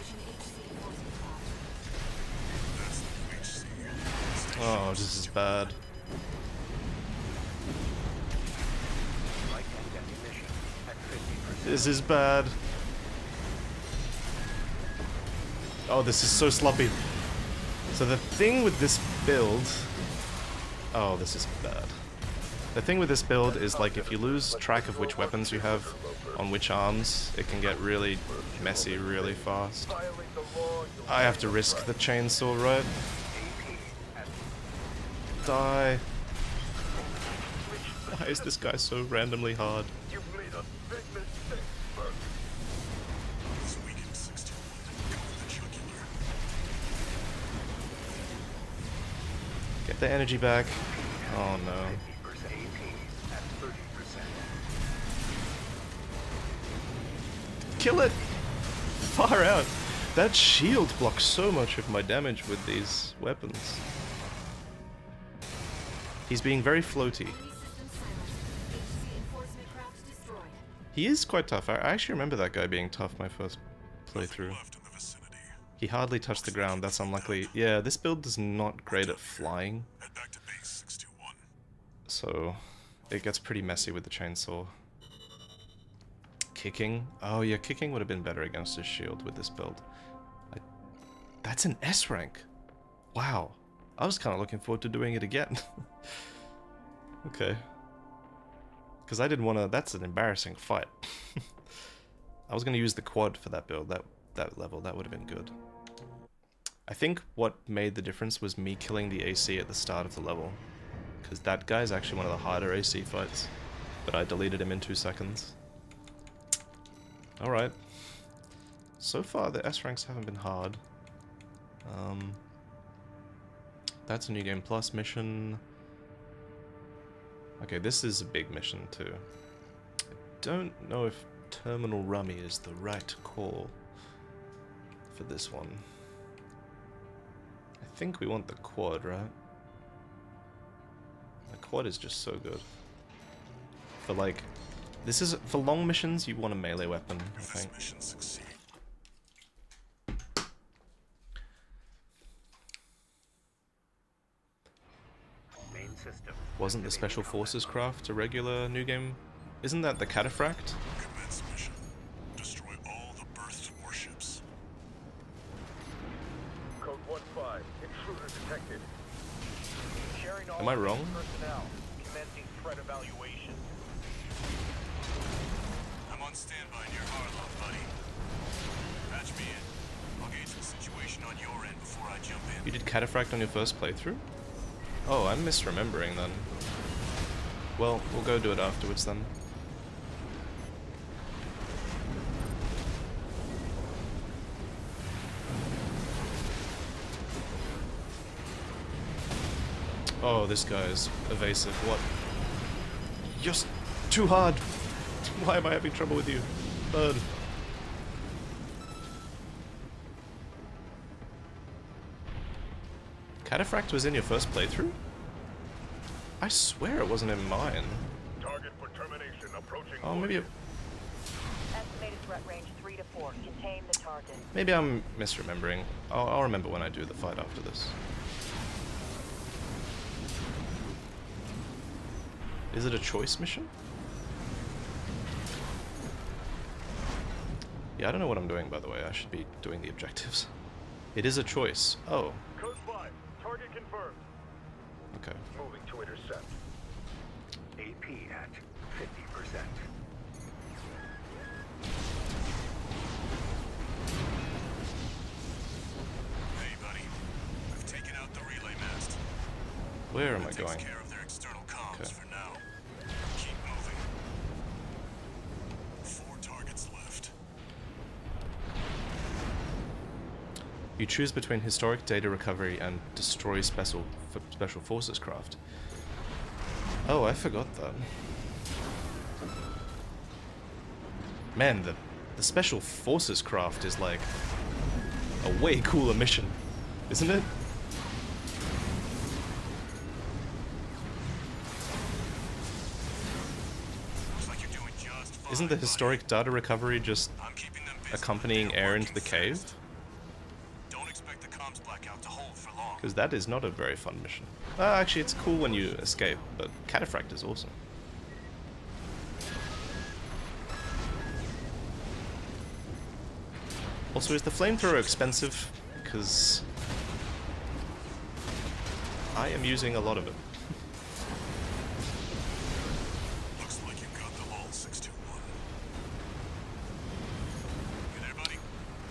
Oh, this is bad. Light and ammunition at 50%. This is bad. Oh, this is so sloppy. So the thing with this build... Oh, this is bad. The thing with this build is, like, if you lose track of which weapons you have on which arms, it can get really messy really fast. I have to risk the chainsaw, right? Die. Why is this guy so randomly hard? You've made a big mistake, Burke. This weakened 61. Go for the jugular. Get the energy back. Oh no. Kill it! Far out! That shield blocks so much of my damage with these weapons. He's being very floaty. He is quite tough. I actually remember that guy being tough my first playthrough. Left in the vicinity. He hardly touched the ground, that's unlikely. Yeah, this build is not great at flying, Head back to base 621. so it gets pretty messy with the chainsaw. Kicking? Oh yeah, kicking would have been better against his shield with this build. That's an S rank! Wow. I was kind of looking forward to doing it again. Okay. Because I didn't want to... That's an embarrassing fight. I was going to use the quad for that build, that level. That would have been good. I think what made the difference was me killing the AC at the start of the level. Because that guy's actually one of the harder AC fights. But I deleted him in 2 seconds. Alright. So far, the S ranks haven't been hard. That's a New Game Plus mission. Okay, this is a big mission too. I don't know if Terminal Rummy is the right call for this one. I think we want the quad, right? The quad is just so good. For like, this is, for long missions, you want a melee weapon, I If think. this mission succeeds. Wasn't the Special Forces craft a regular New Game? Isn't that the Cataphract? Commence mission. Destroy all the berthed warships. Code 1-5. Intruder detected. Sharing all Am I wrong? personnel. Commencing threat evaluation. I'm on standby near Harlow, buddy. Patch me in. I'll gauge the situation on your end before I jump in. You did Cataphract on your first playthrough? Oh, I'm misremembering then. Well, we'll go do it afterwards then. Oh, this guy is evasive. What? Just too hard. Why am I having trouble with you? Bird. Cataphract was in your first playthrough? I swear it wasn't in mine. Target for termination approaching. Oh, maybe Estimated threat range 3 to 4. Contain the target. maybe I'm misremembering. I'll remember when I do the fight after this. Is it a choice mission? Yeah, I don't know what I'm doing, by the way. I should be doing the objectives. It is a choice. Oh, Code 5. Target confirmed. okay. Moving to intercept. AP at 50%. Hey, buddy. I've taken out the relay mast. Where am I That takes going? care of their external comms Okay. for now. Keep moving. 4 targets left. You choose between historic data recovery and destroy special forces craft. Oh, I forgot that. Man, the special forces craft is like a way cooler mission, isn't it? Looks like you're doing just fine. Isn't the buddy. historic data recovery just I'm keeping them busy. accompanying They're air into the working cave? fast. Don't expect the comms blackout to hold for long. Because that is not a very fun mission. Actually, it's cool when you escape, but Cataphract is awesome. Also, is the flamethrower expensive? Because I am using a lot of it.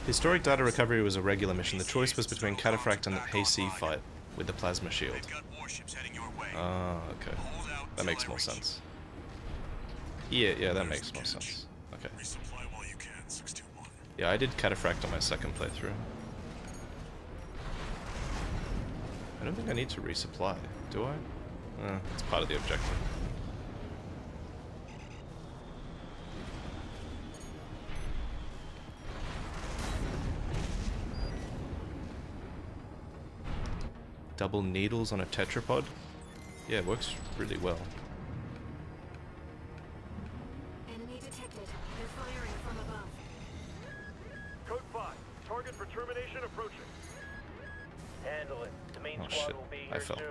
Historic data recovery was a regular mission. The choice was between Cataphract and the Hayseed fight with the plasma shield. They've got warships heading your way. Ah, okay. Hold out That till makes I more reach sense. Yeah, that makes more Catch. sense. Okay. Resupply while you can, 621. Yeah, I did Cataphract on my second playthrough. I don't think I need to resupply, do I? It's part of the objective. Double needles on a tetrapod? Yeah, it works really well. Enemy detected. They're firing from above. Code 5. Target for termination approaching. Handle it. The main Oh, squad shit. will be I here fell. soon.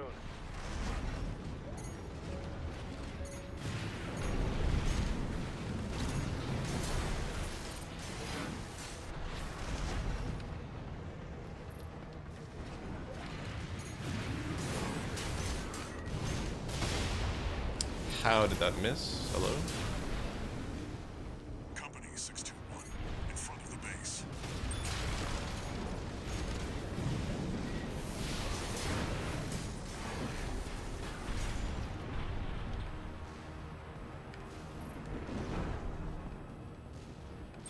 How did that miss? Hello? Company 621, in front of the base.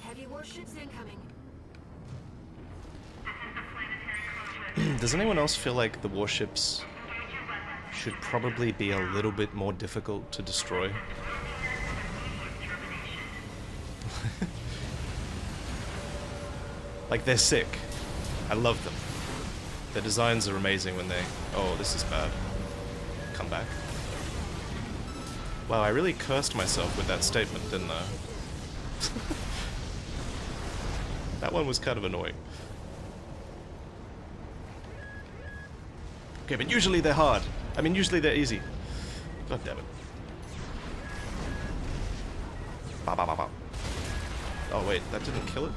Heavy warships incoming. Does anyone else feel like the warships should probably be a little bit more difficult to destroy? Like, they're sick. I love them. Their designs are amazing when they... Oh, this is bad. Come back. Wow, I really cursed myself with that statement, didn't I? That one was kind of annoying. Okay, but usually they're hard. I mean, usually they're easy. God damn it. Ba ba ba ba. Oh wait, that didn't kill it?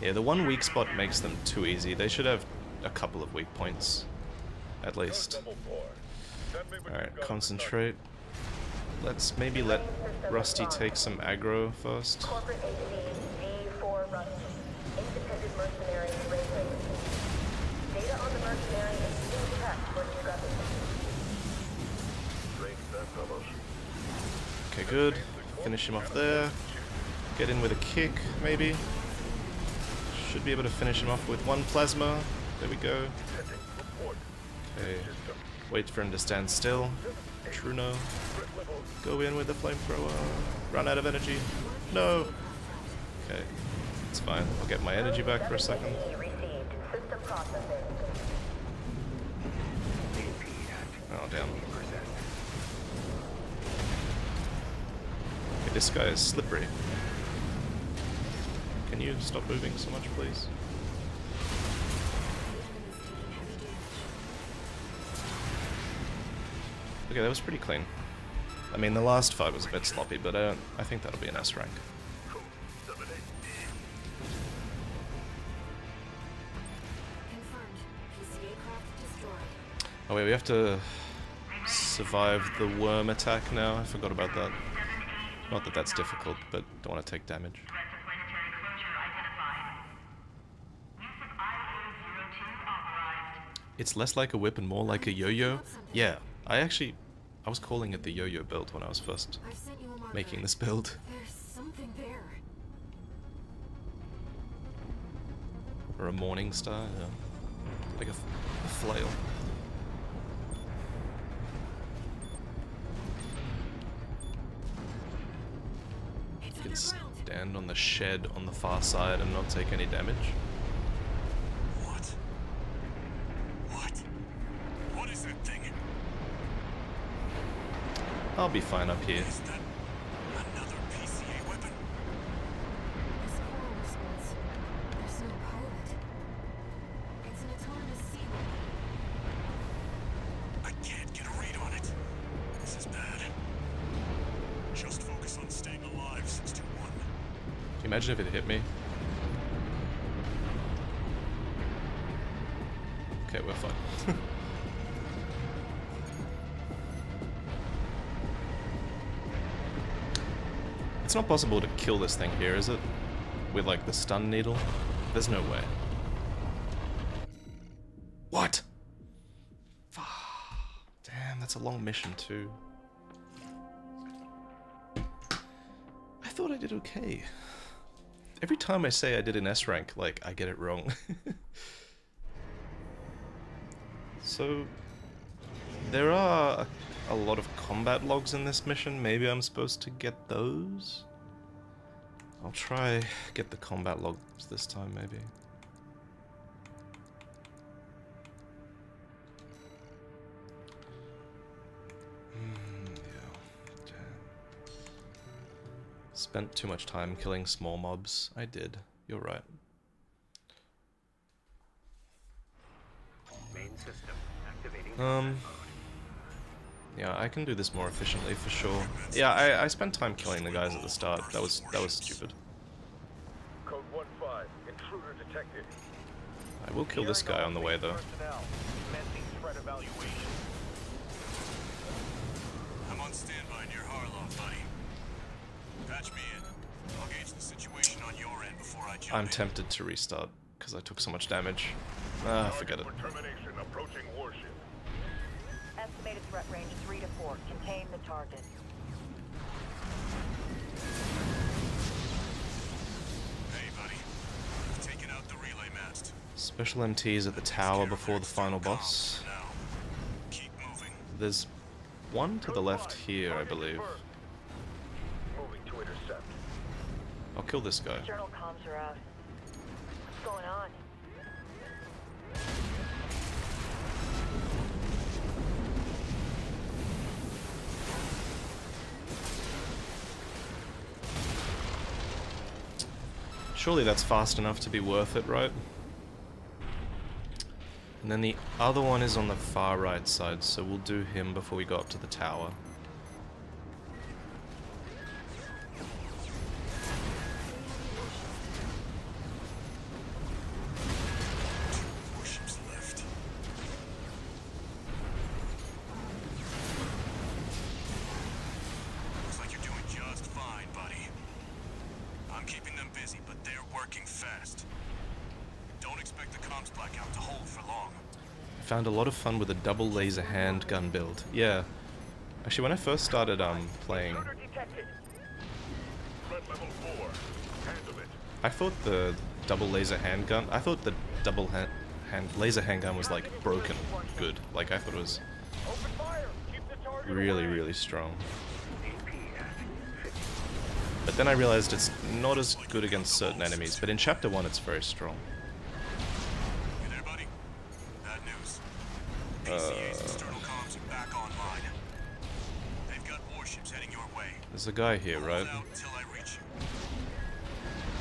Yeah, the one weak spot makes them too easy. They should have a couple of weak points. At least. Double 4. Send me what Alright, you've got. concentrate. Let's maybe let Rusty take some aggro first. Corporate agency V.4 Rusty. Independent mercenary railway. Data on the mercenary is intact for discrepancy. Range that, fellows. Okay, good. Finish him off there. Get in with a kick, maybe. Should be able to finish him off with one plasma. There we go. Pending report. Okay. Wait for him to stand still. True no. Threat level. Go in with the flamethrower. Run out of energy. No. Okay. It's fine. I'll get my energy back for a second. E received. System processing. AP at Oh, damn. 50%. Okay, this guy is slippery. Can you stop moving so much, please? Okay, that was pretty clean. I mean, the last fight was a bit sloppy, but I think that'll be an S rank. Code 78. Confirmed. PCA craft destroyed. Oh wait, we have to survive the worm attack now. I forgot about that. Not that that's difficult, but don't want to take damage. It's less like a whip and more like a yo-yo. Yeah, I was calling it the yo-yo build when I was first I've sent you a marker. making this build. There's something there. Or a morning star, yeah. Like a flail. It's You can underground. stand on the shed on the far side and not take any damage. What? What? What is that thing? I'll be fine up here. Is that another PCA weapon? This call response. There's no pilot. It's an autonomous sealer. I can't get a read on it. This is bad. Just focus on staying alive, 621. Can you imagine if it hit me? Okay, we're fine. It's not possible to kill this thing here, is it? With, like, the stun needle? There's no way. What? Damn, that's a long mission, too. I thought I did okay. Every time I say I did an S rank, like, I get it wrong. So, there are a lot of combat logs in this mission. Maybe I'm supposed to get those? I'll try get the combat logs this time, maybe. Yeah, damn. Spent too much time killing small mobs. I did. You're right. Main system activating. Yeah, I can do this more efficiently for sure. Yeah, I spent time killing the guys at the start. That was stupid. Code 1-5, intruder detected. I will kill this guy on the way though. Personnel, commencing threat evaluation. I'm on standby near Harlow, buddy. Patch me in. I'll gauge the situation on your end before I jump I'm in. tempted to restart because I took so much damage. Ah, forget it. For termination, approaching warship. Estimated threat range 3 to 4. Contain the target. Hey, buddy. I've taken out the relay mast. Special MTs at the tower before the final boss. Now, keep moving. There's one to the left here, I believe. Moving to intercept. I'll kill this guy. External comms are out. What's going on? Surely that's fast enough to be worth it, right? And then the other one is on the far right side, so we'll do him before we go up to the tower. Warships left. Looks like you're doing just fine, buddy. I'm keeping them busy, but they're working fast. Don't expect the comms blackout to hold for long. I found a lot of fun with a double laser handgun build. Yeah. Actually, when I first started playing, Intruder detected. Threat level 4. Handle it. I thought the double laser handgun, I thought the double laser handgun was like broken good. Like I thought it was Open fire. Keep the target really, away. really strong. AP at 50. But then I realized it's not as good against certain enemies, but in Chapter 1 it's very strong. You there, buddy? Bad news. PCA's external comms are back online. They've got warships heading your way. There's a guy here, right? Hold out until I reach you.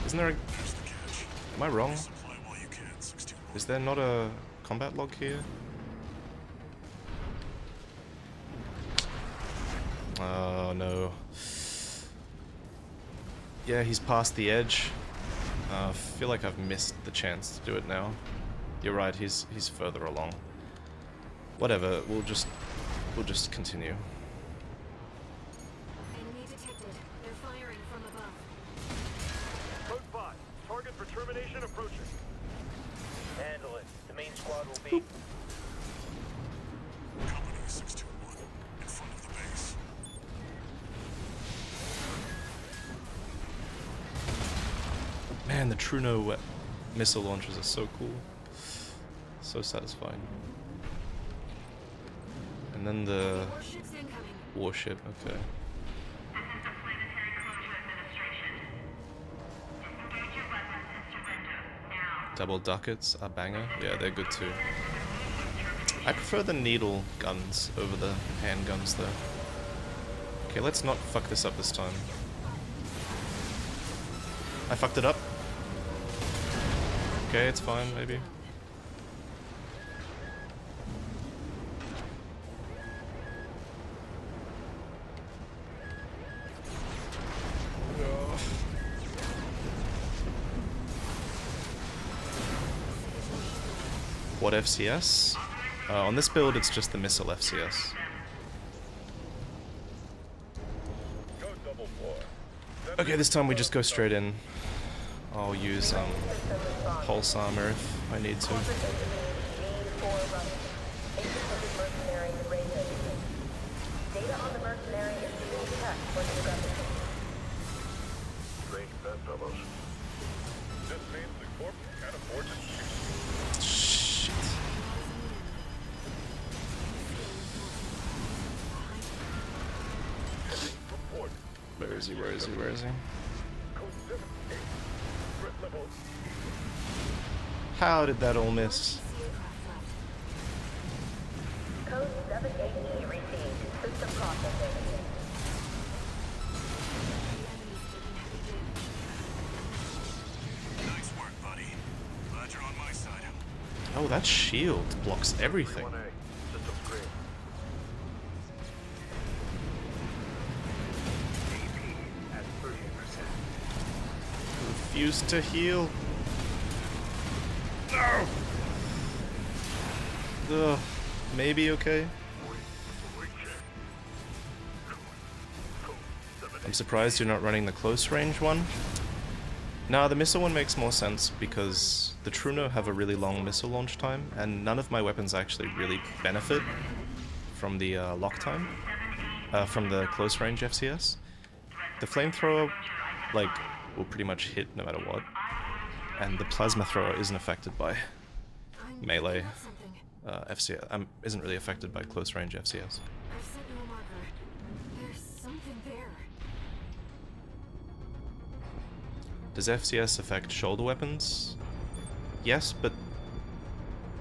Isn't there a... There's the catch. Am I wrong? Supply while you can, 61. Is there not a combat log here? Oh no. Yeah, he's past the edge. I feel like I've missed the chance to do it now. You're right, he's further along. Whatever, we'll just continue. Enemy detected. They're firing from above. Code 5. Target for termination approaching. Handle it. The main squad will be... Company 621 in front of the base. Man, the Truno missile launchers are so cool. So satisfying. And then the Warships incoming. warship, okay. This is the Planetary Closure Administration. Disengage your weapons and surrender now. Double ducats are banger. Yeah, they're good too. I prefer the needle guns over the handguns though. Okay, let's not fuck this up this time. I fucked it up. Okay, it's fine, maybe. What FCS? On this build, it's just the missile FCS. Code double 4. Okay, this time we just go straight in. I'll use pulse armor if I need to. V.VII running. Independent mercenary rated. Data on the mercenary is being checked for discrepancy. Strange bedfellows. This means the Corp can't afford to shoot. Shit. Report. Where is he? Where is he? Where is he? Code 7-8. Threat level. How did that all miss? Code 7-8E received. System processing. Nice work, buddy. Glad you're on my side. Oh, that shield blocks everything. 1A. System screen. AP at 30%. Refuse to heal. No. Ugh. Maybe okay. I'm surprised you're not running the close range one. Nah, the missile one makes more sense because the Truno have a really long missile launch time, and none of my weapons actually really benefit from the lock time, from the close range FCS. The flamethrower, like, will pretty much hit no matter what, and the plasma thrower isn't affected by melee FCS. Isn't really affected by close range FCS. I've sent you a marker. There's something there. Does FCS affect shoulder weapons? Yes, but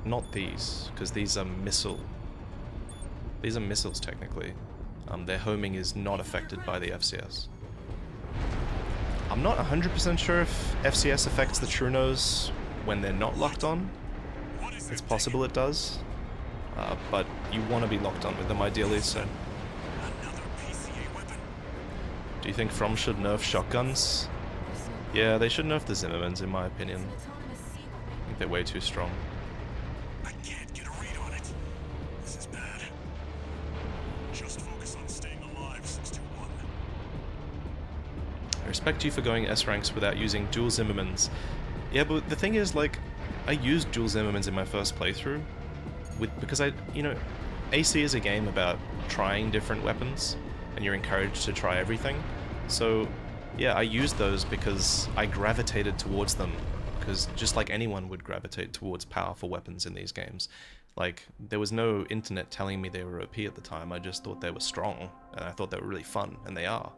not these, because these are missile. These are missiles technically. Their homing is not affected by the FCS. I'm not 100% sure if FCS affects the Trunos when they're not locked on. It's possible it does, but you want to be locked on with them ideally, so... Another PCA weapon. Do you think From should nerf shotguns? Yeah, they should nerf the Zimmermans in my opinion. I think they're way too strong. I can't get a read on it. This is bad. Just focus on staying alive, 621. I respect you for going S ranks without using dual Zimmermans. Yeah, but the thing is, like, I used dual Zimmermans in my first playthrough, because AC is a game about trying different weapons, and you're encouraged to try everything. So, yeah, I used those because I gravitated towards them, because just like anyone would gravitate towards powerful weapons in these games. Like, there was no internet telling me they were OP at the time, I just thought they were strong, and I thought they were really fun, and they are.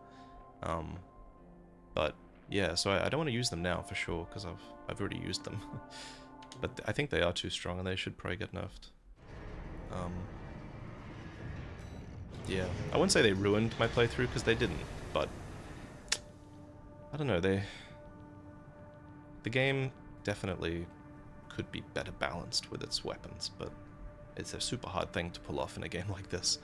But, yeah, so I don't want to use them now, for sure, because I've already used them. But I think they are too strong, and they should probably get nerfed. Yeah, I wouldn't say they ruined my playthrough, because they didn't, but... I don't know, the game definitely could be better balanced with its weapons, but it's a super hard thing to pull off in a game like this.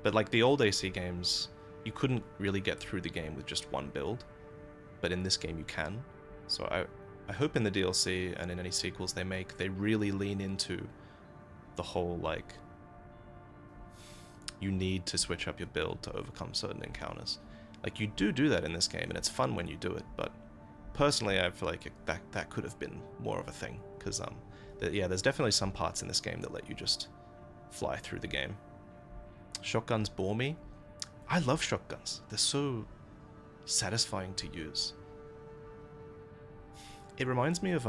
But like the old AC games, you couldn't really get through the game with just one build, but in this game you can. So I hope in the DLC and in any sequels they make, they really lean into the whole, like, you need to switch up your build to overcome certain encounters. Like, you do that in this game, and it's fun when you do it, but personally I feel like that could have been more of a thing, because, yeah, there's definitely some parts in this game that let you just fly through the game. Shotguns bore me. I love shotguns. They're so satisfying to use. It reminds me of,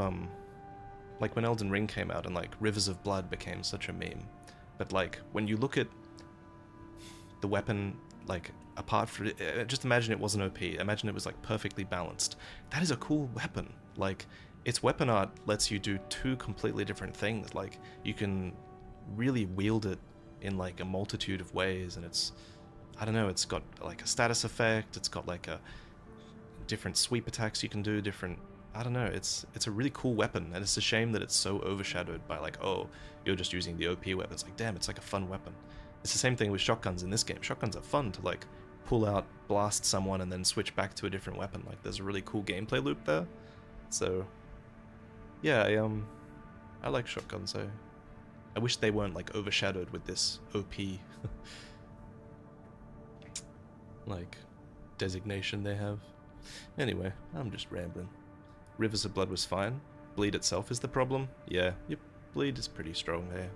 like when Elden Ring came out and, like, Rivers of Blood became such a meme. But, like, when you look at the weapon, like, apart from it, just imagine it wasn't OP. Imagine it was, like, perfectly balanced. That is a cool weapon. Like, its weapon art lets you do two completely different things. Like, you can really wield it in, like, a multitude of ways, and it's, I don't know, it's got, like, a status effect, it's got, like, a different sweep attacks you can do, different, I don't know, it's a really cool weapon, and it's a shame that it's so overshadowed by, like, oh, you're just using the OP weapon. It's like, damn, it's like a fun weapon. It's the same thing with shotguns in this game. Shotguns are fun to, like, pull out, blast someone, and then switch back to a different weapon. Like, there's a really cool gameplay loop there. So, yeah, I like shotguns. I wish they weren't, like, overshadowed with this OP, like, designation they have. Anyway, I'm just rambling. Rivers of Blood was fine. Bleed itself is the problem. Yeah, yep, bleed is pretty strong there.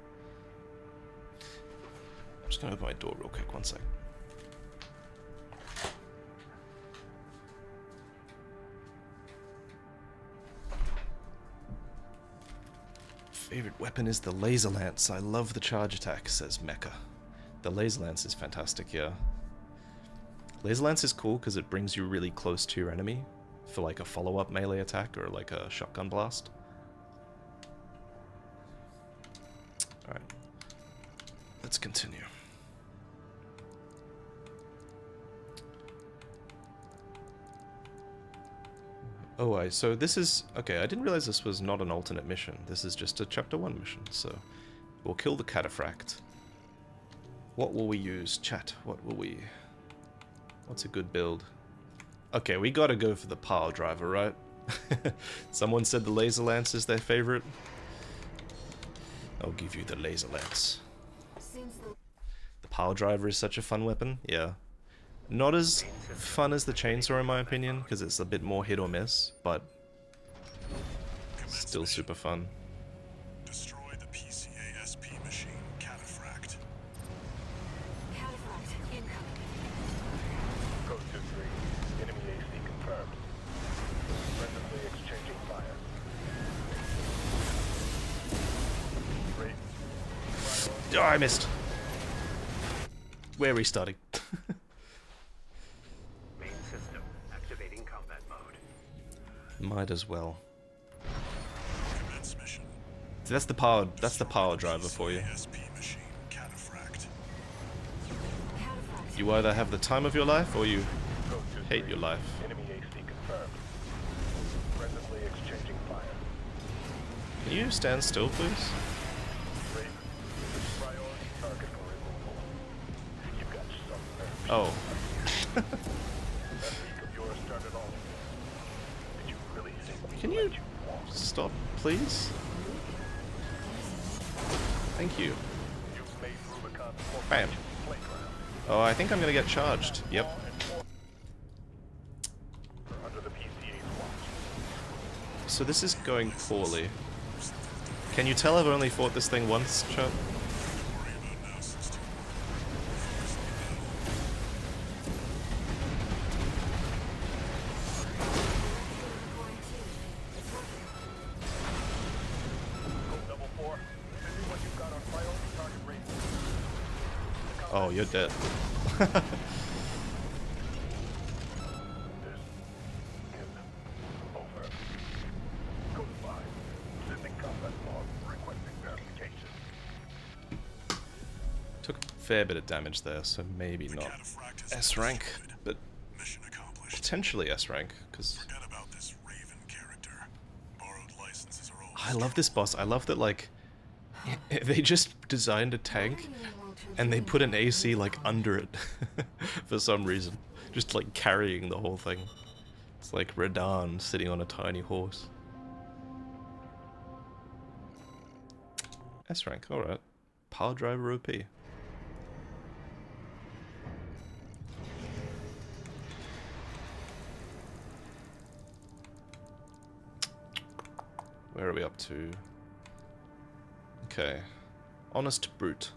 I'm just gonna open my door real quick, one sec. Favorite weapon is the laser lance. I love the charge attack, says Mecha. The laser lance is fantastic, yeah. Laser lance is cool because it brings you really close to your enemy for like a follow-up melee attack or like a shotgun blast. Alright. Let's continue. Oh, so this is... Okay, I didn't realize this was not an alternate mission. This is just a Chapter 1 mission, so... We'll kill the cataphract. What will we use? Chat, what will we... What's a good build? Okay, we gotta go for the pile driver, right? Someone said the laser lance is their favorite. I'll give you the laser lance. The pile driver is such a fun weapon, yeah. Not as fun as the chainsaw in my opinion, because it's a bit more hit or miss, but still super fun. Destroy the PCA-SP machine, Cataphract. Cataphract incoming. Code 2-3. Enemy AC confirmed. Randomly exchanging fire. Great. Oh, I missed. Where are we starting? Main system activating combat mode. Might as well. Commence mission. So that's the power driver for you. PCA-SP machine, Cataphract. Cataphract. You either have the time of your life or you Code 2-3. hate your life. Enemy AC confirmed. Randomly exchanging fire. Can you stand still, please? Great. Priority target for removal. You've got some nerve. Oh. That leak of yours started all of this. Did you really think we Can let you you walk? stop, please? Thank you. You've made Rubicon's Bam. formation playground. Oh, I think I'm gonna get charged. Yep. Law and order under the PCA's watch. So this is going poorly. Can you tell I've only fought this thing once, chat? Worry about now, 16. Code 4. This is what you've got on priority target range. Oh, you're dead. This is over. Code 5. Sending combat log requesting verification. Took a fair bit of damage there, so maybe not Cataphract has S been rank, destroyed. but Mission accomplished. potentially S rank, because Forget about this Raven character. Borrowed licenses are all. I love this boss. I love that, like, they just designed a tank and they put an AC, like, under it for some reason. Just, like, carrying the whole thing. It's like Radahn sitting on a tiny horse. S rank, alright. Power driver OP. Where are we up to? Okay. Honest Brute.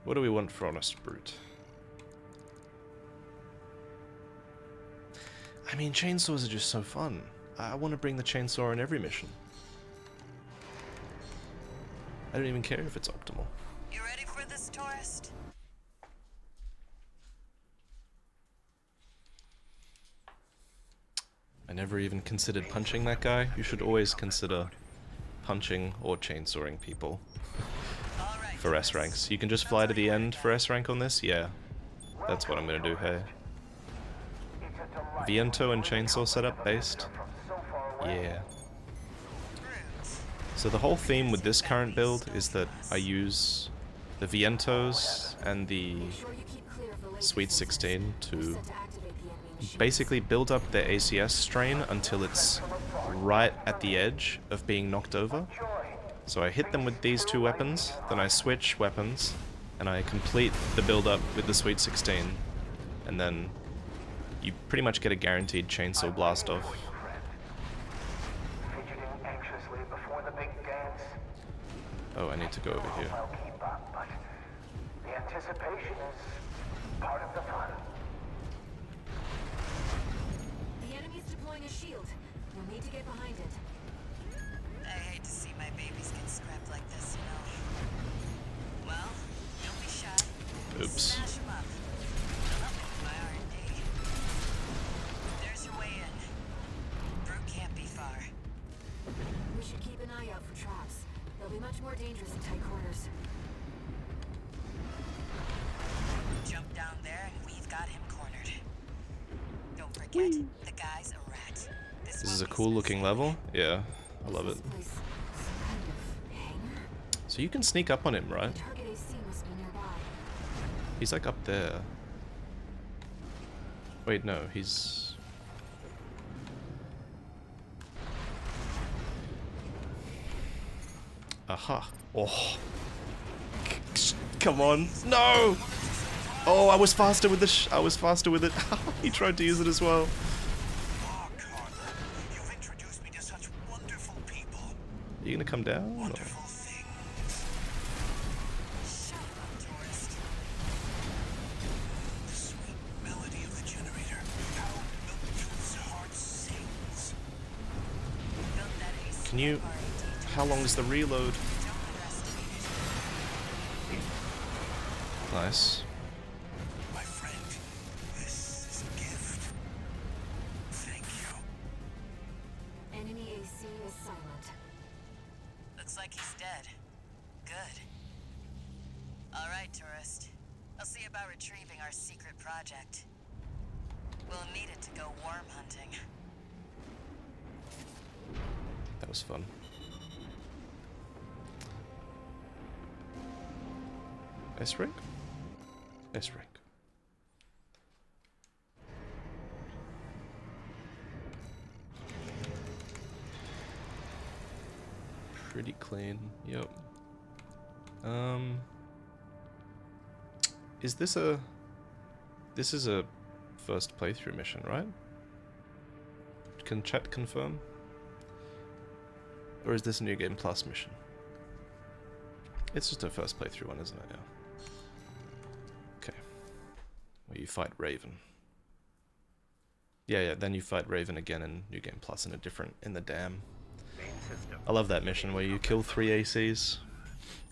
What do we want for Honest Brute? I mean, chainsaws are just so fun. I want to bring the chainsaw in every mission. I don't even care if it's optimal. You ready for this, tourist? I never even considered punching that guy. You should always consider punching or chainsawing people All right. for S ranks. You can just fly to the end for S rank on this? Yeah. That's what I'm gonna do here. Viento and chainsaw setup based? Yeah. So the whole theme with this current build is that I use the Vientos and the Sweet 16 to basically build up their ACS strain until it's right at the edge of being knocked over. So I hit them with these two weapons, then I switch weapons, and I complete the build up with the Sweet 16, and then you pretty much get a guaranteed chainsaw blast off. Fidgeting anxiously before the big dance. Oh, I need to go over here. I'll keep up, but the anticipation is part of the fun. The enemy's deploying a shield. You'll need to get behind it. I hate to see my babies get scrapped like this, you know. Well, don't be shy. Oops. Smash them up. Fill up with my R&D. There's your way in. Brute can't be far. We should keep an eye out for traps. They'll be much more dangerous in tight quarters. Jump down there and we've got him cornered. Don't forget, the guy's a rat. This is a cool looking level. Yeah, I love it. This place some kind of hangar? So you can sneak up on him, right? The target AC must be nearby. He's like up there. Wait, no, he's... Aha. Oh. Come on. No! Oh, I was faster with the I was faster with it. He tried to use it as well. Oh, Carla, you've introduced me to such wonderful people. Are you gonna come down? Or? Wonderful things. Shut up, tourist. The sweet melody of the generator. How Milton's heart sings. Built that AC Can you... R&D. How long is the reload? Don't underestimate it. Nice. My friend, this is a gift. Thank you. Enemy AC is silent. Looks like he's dead. Good. All right, tourist. I'll see about retrieving our secret project. We'll need it to go worm hunting. That was fun. S-rank? S-rank. Pretty clean, yep. Is this a... This is a first playthrough mission, right? Can chat confirm? Or is this a New Game Plus mission? It's just a first playthrough one, isn't it? Yeah. Okay. Where you fight Raven. Yeah, then you fight Raven again in New Game Plus in a different... in the dam. Main system. I love that mission where you kill 3 ACs.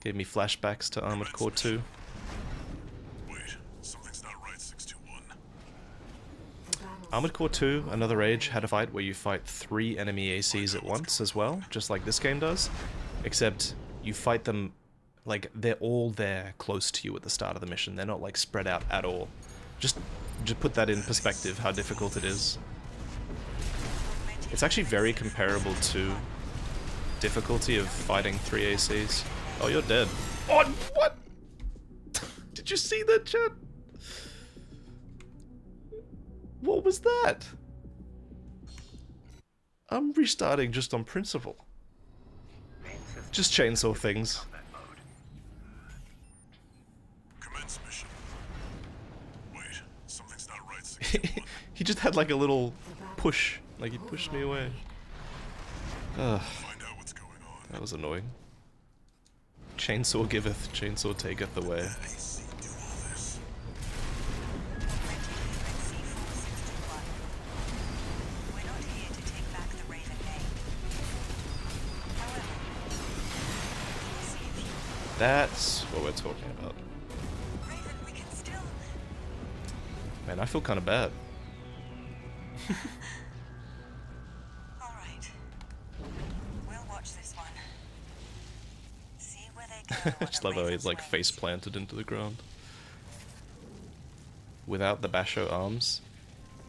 Gave me flashbacks to Armored Core 2. Wait, something's not right, 621. Armored Core 2, Another Age, had a fight where you fight 3 enemy ACs at once as well, just like this game does. Except you fight them, like, they're all there close to you at the start of the mission. They're not, like, spread out at all. Just put that in perspective, how difficult it is. It's actually very comparable to difficulty of fighting 3 ACs. Oh, you're dead. Oh, what? Did you see that, chat? What was that? I'm restarting just on principle. Just chainsaw things. Commence mission. Wait, something's not right, 621. He just had like a little push. Like he pushed me away. Ugh, Find out what's going on. that was annoying. Chainsaw giveth, chainsaw taketh away. AC do all this. We're not here to take back the Raven name. However, we'll see if you... That's what we're talking about. Raven, we can still... Man, I feel kind of bad. All right. We'll watch this one. See where they go. I just love how he's like face planted into the ground. Without the Basho arms.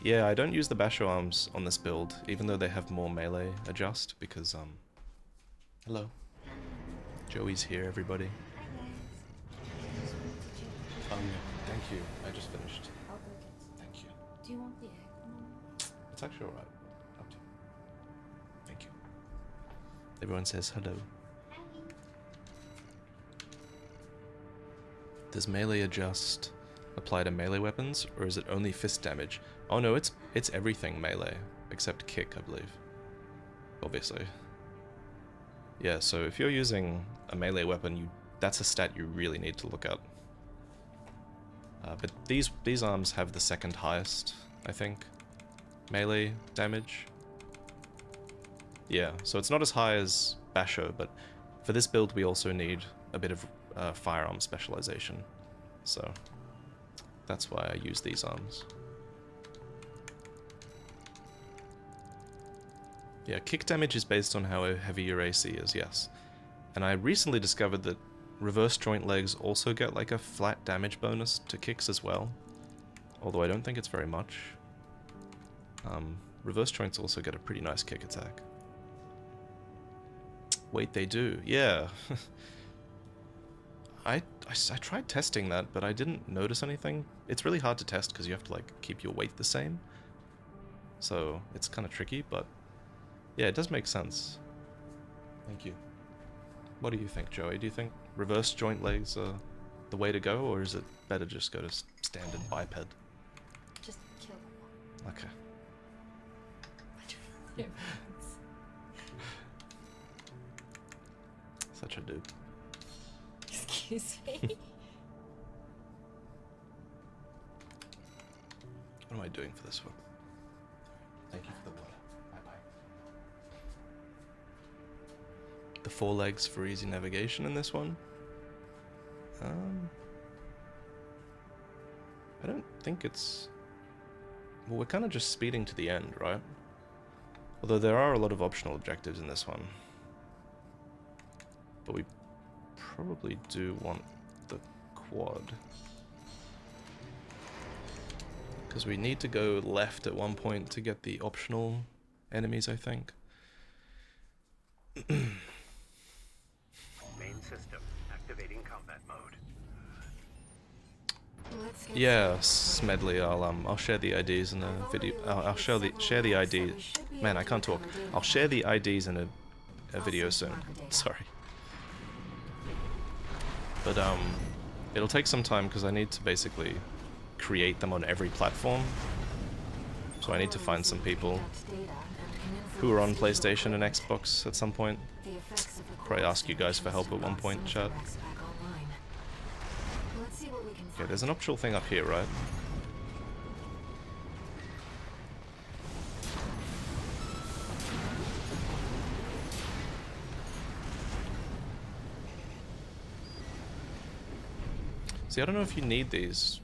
Yeah, I don't use the Basho arms on this build, even though they have more melee adjust, because, hello. Joey's here, everybody. Thank you. I just finished. I'll go get some. Thank you. Do you want the egg? It's actually alright. Up to you. Thank you. Everyone says hello. Does melee adjust apply to melee weapons, or is it only fist damage? Oh no, it's everything melee except kick, I believe. Obviously. Yeah, so if you're using a melee weapon, that's a stat you really need to look at. But these arms have the second highest, I think, melee damage. Yeah, so it's not as high as Basho, but for this build we also need a bit of firearm specialization. So that's why I use these arms. Yeah, kick damage is based on how heavy your AC is, yes. And I recently discovered that reverse joint legs also get like a flat damage bonus to kicks as well. Although I don't think it's very much. Reverse joints also get a pretty nice kick attack. Wait, they do. Yeah. I tried testing that, but I didn't notice anything. It's really hard to test because you have to like keep your weight the same. So it's kind of tricky, but yeah, it does make sense. Thank you. What do you think, Joey? Do you think reverse joint legs are the way to go, or is it better just go to standard biped? Just kill them. Okay. Such a dude. Excuse me. What am I doing for this one? Thank you for the water. Bye-bye. The 4 legs for easy navigation in this one? I don't think it's... Well, we're kind of just speeding to the end, right? Although there are a lot of optional objectives in this one. But we probably do want the quad. Because we need to go left at one point to get the optional enemies, I think. Main system activating combat mode. Yeah, Smedley, I'll share the IDs in a video. I'll share the ID. Man, I can't talk. I'll share the IDs in a video soon. Sorry. But it'll take some time because I need to basically create them on every platform. So I need to find some people who are on PlayStation and Xbox at some point. Probably ask you guys for help at one point, chat. Okay, there's an optional thing up here, right? See, I don't know if you need these.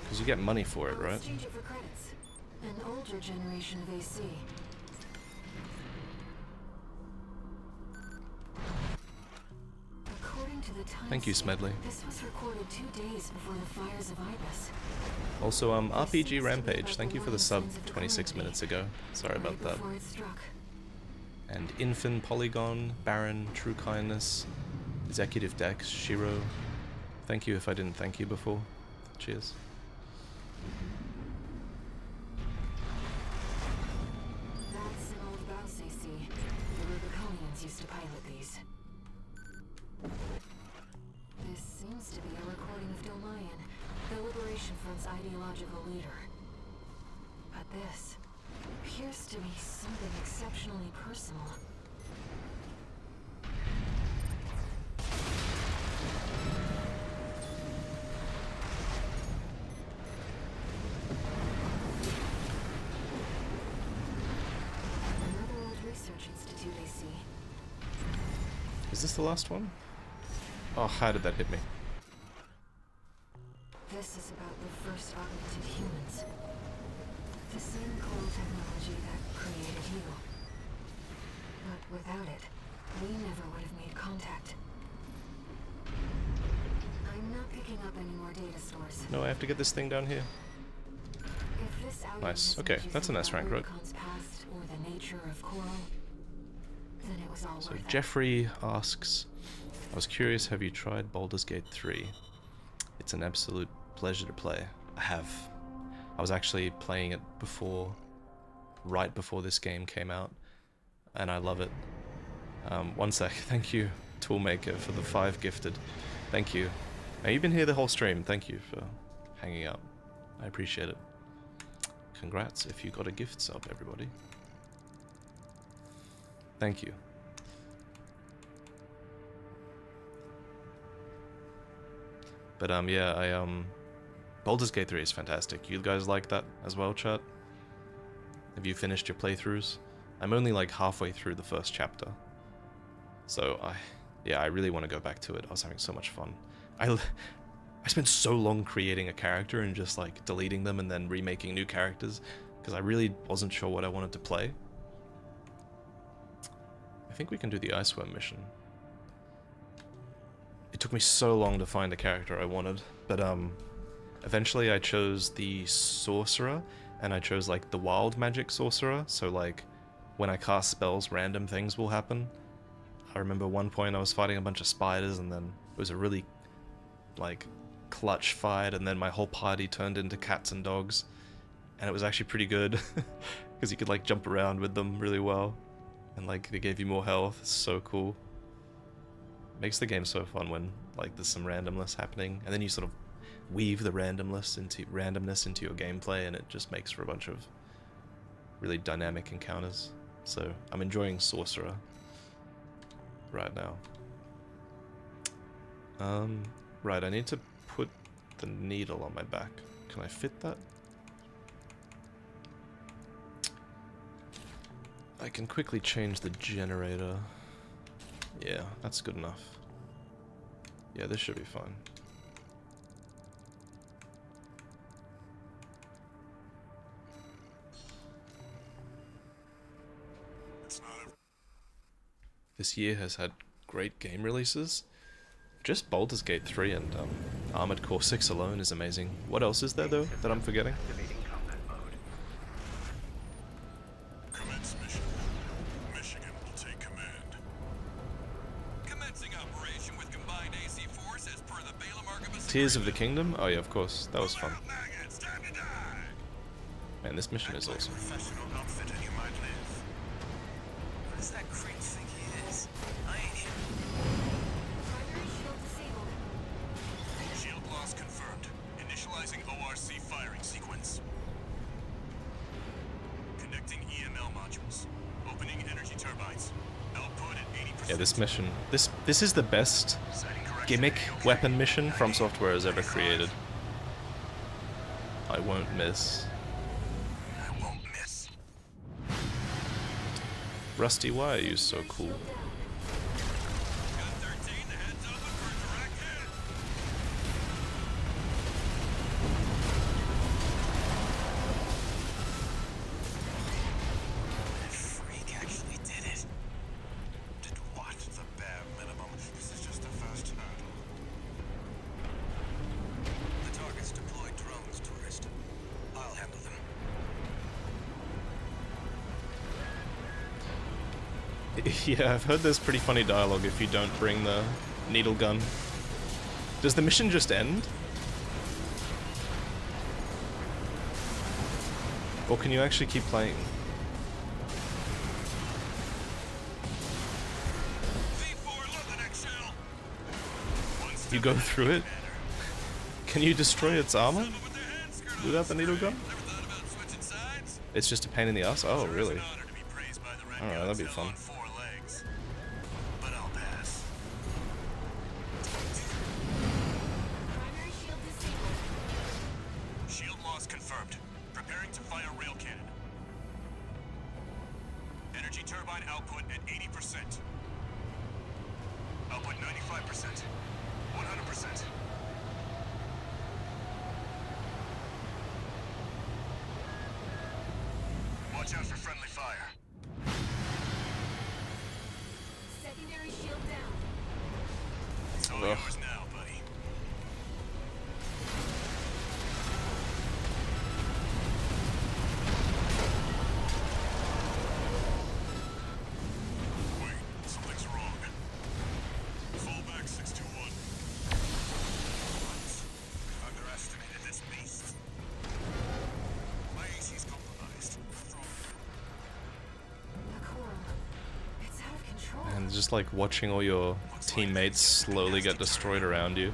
Because you get money for it, right? An older generation of AC. According to the time Thank you, Smedley. This was recorded 2 days before the fires of Ibis. Also, RPG Rampage, thank you for the sub 26 minutes ago. Sorry about that. And Infin Polygon, Baron, True Kindness, Executive Dex, Shiro. Thank you if I didn't thank you before. Cheers. That's an old Baus AC. The Rubiconians used to pilot these. This seems to be a recording of Domayan, the Liberation Front's ideological leader. But this appears to be something exceptionally personal. Is this the last one? Oh, how did that hit me? This is about the first augmented humans. The same cool technology that created you. But without it, we never would have made contact. I'm not picking up any more data stores. No, I have to get this thing down here. If this Nice. Okay, that's an S rank, right? Past or the nature of coral, then it was all So worth it. Jeffrey asks, I was curious, have you tried Baldur's Gate 3? It's an absolute pleasure to play. I have. I was actually playing it before, right before this game came out, and I love it. One sec, thank you, Toolmaker, for the 5 gifted. Thank you. Now, you've been here the whole stream, thank you for hanging out. I appreciate it. Congrats if you got a gift sub, everybody. Thank you. But yeah, Baldur's Gate 3 is fantastic. You guys like that as well, chat? Have you finished your playthroughs? I'm only like halfway through the first chapter. So I really want to go back to it. I was having so much fun. I spent so long creating a character and just like deleting them and then remaking new characters because I really wasn't sure what I wanted to play. I think we can do the Iceworm mission. It took me so long to find a character I wanted, but eventually I chose the Sorcerer, and I chose like the Wild Magic Sorcerer, so like when I cast spells, random things will happen. I remember one point I was fighting a bunch of spiders, and then it was a really like clutch fight, and then my whole party turned into cats and dogs, and it was actually pretty good because you could like jump around with them really well, and like they gave you more health. It's so cool. Makes the game so fun when like there's some randomness happening, and then you sort of weave the randomness into your gameplay, and it just makes for a bunch of really dynamic encounters. So I'm enjoying Sorcerer right now. Right, I need to put the needle on my back. Can I fit that? I can quickly change the generator. Yeah, that's good enough. Yeah, this should be fine. This year has had great game releases. Just Baldur's Gate 3 and Armored Core 6 alone is amazing. What else is there though that I'm forgetting? Commence mission. Michigan will take command. Commencing operation with combined AC force as per the Balaam Archibus. Tears of the Kingdom? Oh yeah, of course. That was fun. Man, this mission is awesome. Professional outfit and you might live. What does that creep think he is? I ain't him. Primary shield disabled. Shield loss confirmed. Initializing ORC firing sequence. Connecting EML modules. Opening energy turbines. Output at 80%. Yeah, this mission. This is the best gimmick weapon mission From Software has ever created. I won't miss. I won't miss. Rusty, why are you so cool? Gun 13, the head's open for a direct hit. That freak actually did it. Did what? The bare minimum. This is just the first hurdle. The target's deployed drones, tourist. I'll handle them. Yeah, I've heard there's pretty funny dialogue if you don't bring the needle gun. Does the mission just end? Or can you actually keep playing? V4, load the next shell. You go through it? Can you destroy its armor With their hands screwed without the needle gun? Never thought about switching sides? It's just a pain in the ass? Oh, really? It's an honor to be praised by the Red Alright, that'd be fun. on 4 legs. But I'll pass. Primary shield disabled. Shield loss confirmed. Preparing to fire rail cannon. Energy turbine output at 80%. Output 95%. 100%. Watch out for friendly fire. Secondary shield down. It's all Ugh. yours now, buddy. Wait, something's wrong. Fall back 621. Underestimated this beast. My AC's compromised. The core. It's out of control. And just like watching all your teammates slowly get destroyed around you.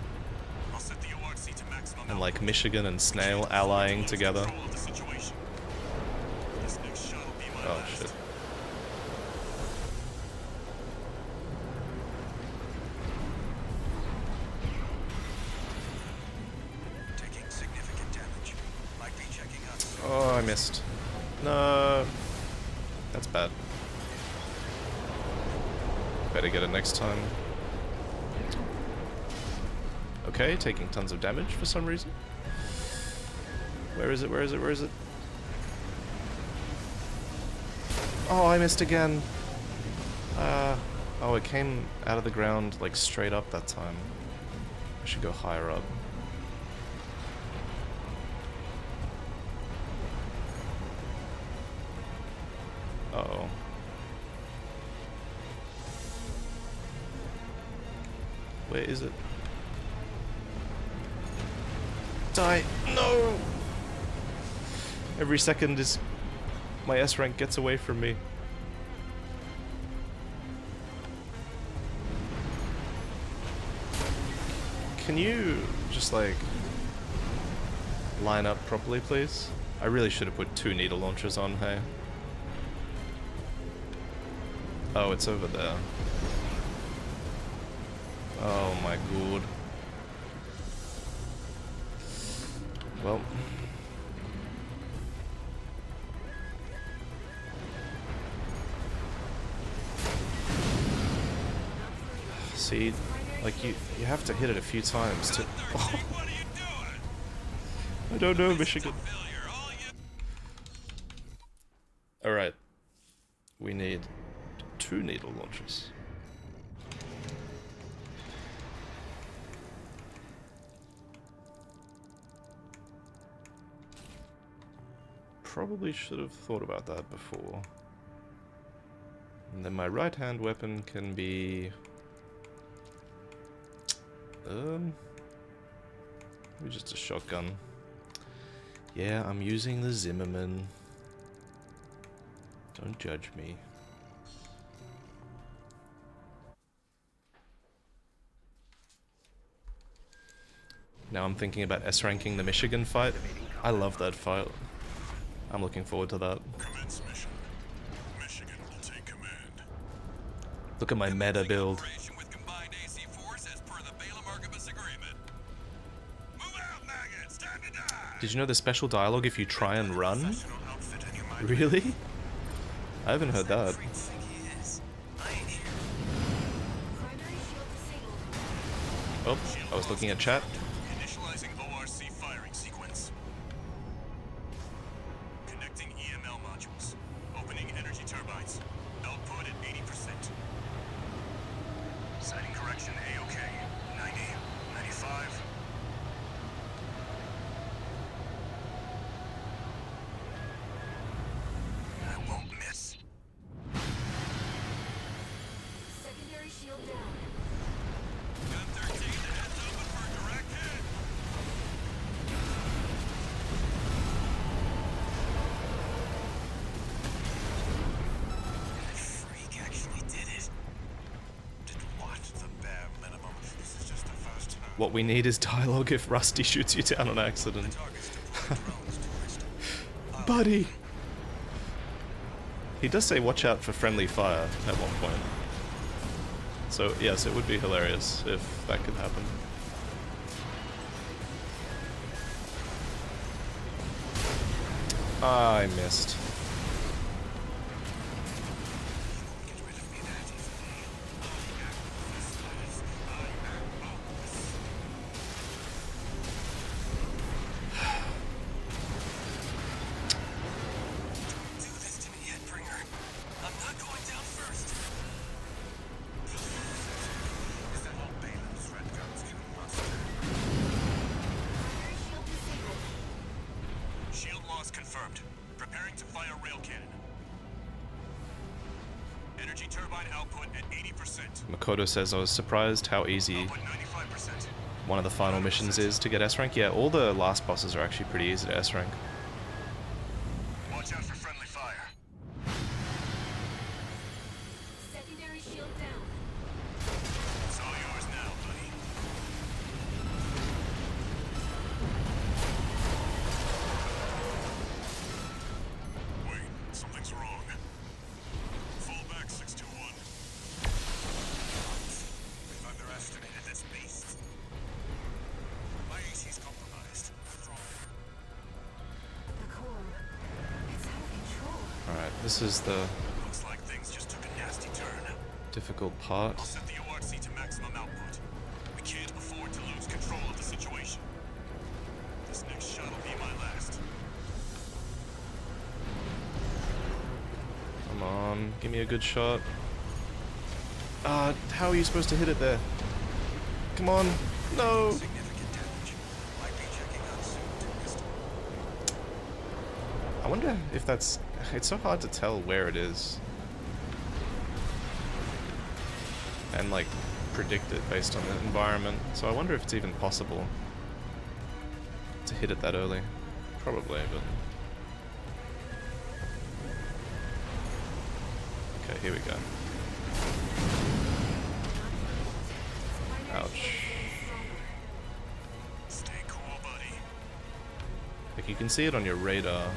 I'll set the ORC to maximum And like Michigan and Snail allying together. Oh shit. Taking significant damage. Might be checking us. Oh, I missed. No. That's bad. Better get it next time. Okay, taking tons of damage for some reason. Where is it? Where is it? Where is it? Oh, I missed again. Oh, it came out of the ground like straight up that time. I should go higher up. Uh-oh. Where is it? Die! No! Every second is my S rank gets away from me. Can you just like line up properly, please? I really should have put 2 needle launchers on, hey? Oh, it's over there. Oh my god. Well. See, like you have to hit it a few times to. Oh. I don't know, Michigan. Alright. We need 2 needle launchers. Probably should have thought about that before. And then my right hand weapon can be maybe just a shotgun. Yeah, I'm using the Zimmerman. Don't judge me. Now I'm thinking about S-ranking the Michigan fight. I love that fight. I'm looking forward to that. Commence mission. Michigan will take command. Look at my meta build. With combined AC force as per the Balaam-Archibus agreement. Move out, maggots! Time to die! Did you know the special dialogue if you try and run? Really? I haven't heard that. Oh, I was looking at chat. Initializing ORC firing sequence. Connecting EML modules. Opening energy turbines. Output at 80%. Sighting correction A-OK. 90, 95. I won't miss. Secondary shield down. Gun 13, the head's open for a direct hit. The freak actually did it. Did what? The bare minimum. This is just the first time. What we need is dialogue if Rusty shoots you down on accident. Buddy! He does say watch out for friendly fire at one point. So yes, it would be hilarious if that could happen. Ah, I missed. Do this to me, Headbringer. I'm not going down first. Is that all Balaam's red guns can muster? Primary shield disabled. Shield loss confirmed. Preparing to fire rail cannon. Energy turbine output at 80%. Makoto says I was surprised how easy Output 95%. one of the final missions is to get S rank. Yeah, all the last bosses are actually pretty easy to S rank. Watch out for friendly fire. Secondary shield down. It's all yours now, buddy. This is the Looks like things just took a nasty turn. difficult part. I'll set the ORC to maximum output. We can't afford to lose control of the situation. This next shot will be my last. Come on, give me a good shot. How are you supposed to hit it there? Come on, no! Significant damage. Might be checking out soon to pistol. I wonder if that's... It's so hard to tell where it is. And, like, predict it based on the environment. So I wonder if it's even possible to hit it that early. Probably, but... Okay, here we go. Ouch. Stay cool, buddy. Like, you can see it on your radar.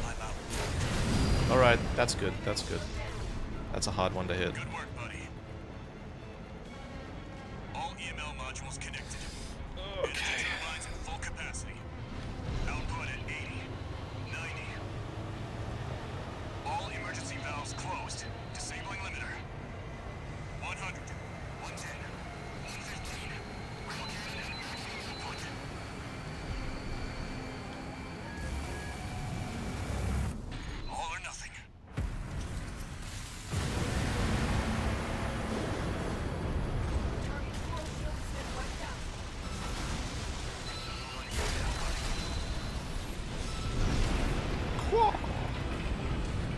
I'm out. Alright, that's good, that's good. That's a hard one to hit. Good work, buddy. All EML modules connected. Energy turbines at full capacity. Output at 80, 90. All emergency valves closed. Disabling limiter. 100, 110, 115. We're looking at an emergency input. All or nothing.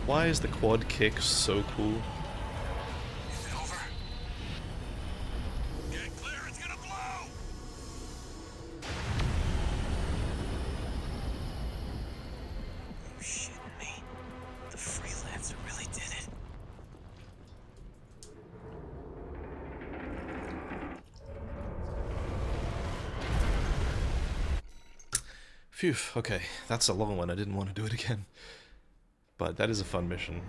Why is the quad kick so cool? Is it over? Get clear, it's gonna blow! You shitting me? The freelancer really did it. Phew, okay. That's a long one. I didn't want to do it again. But that is a fun mission.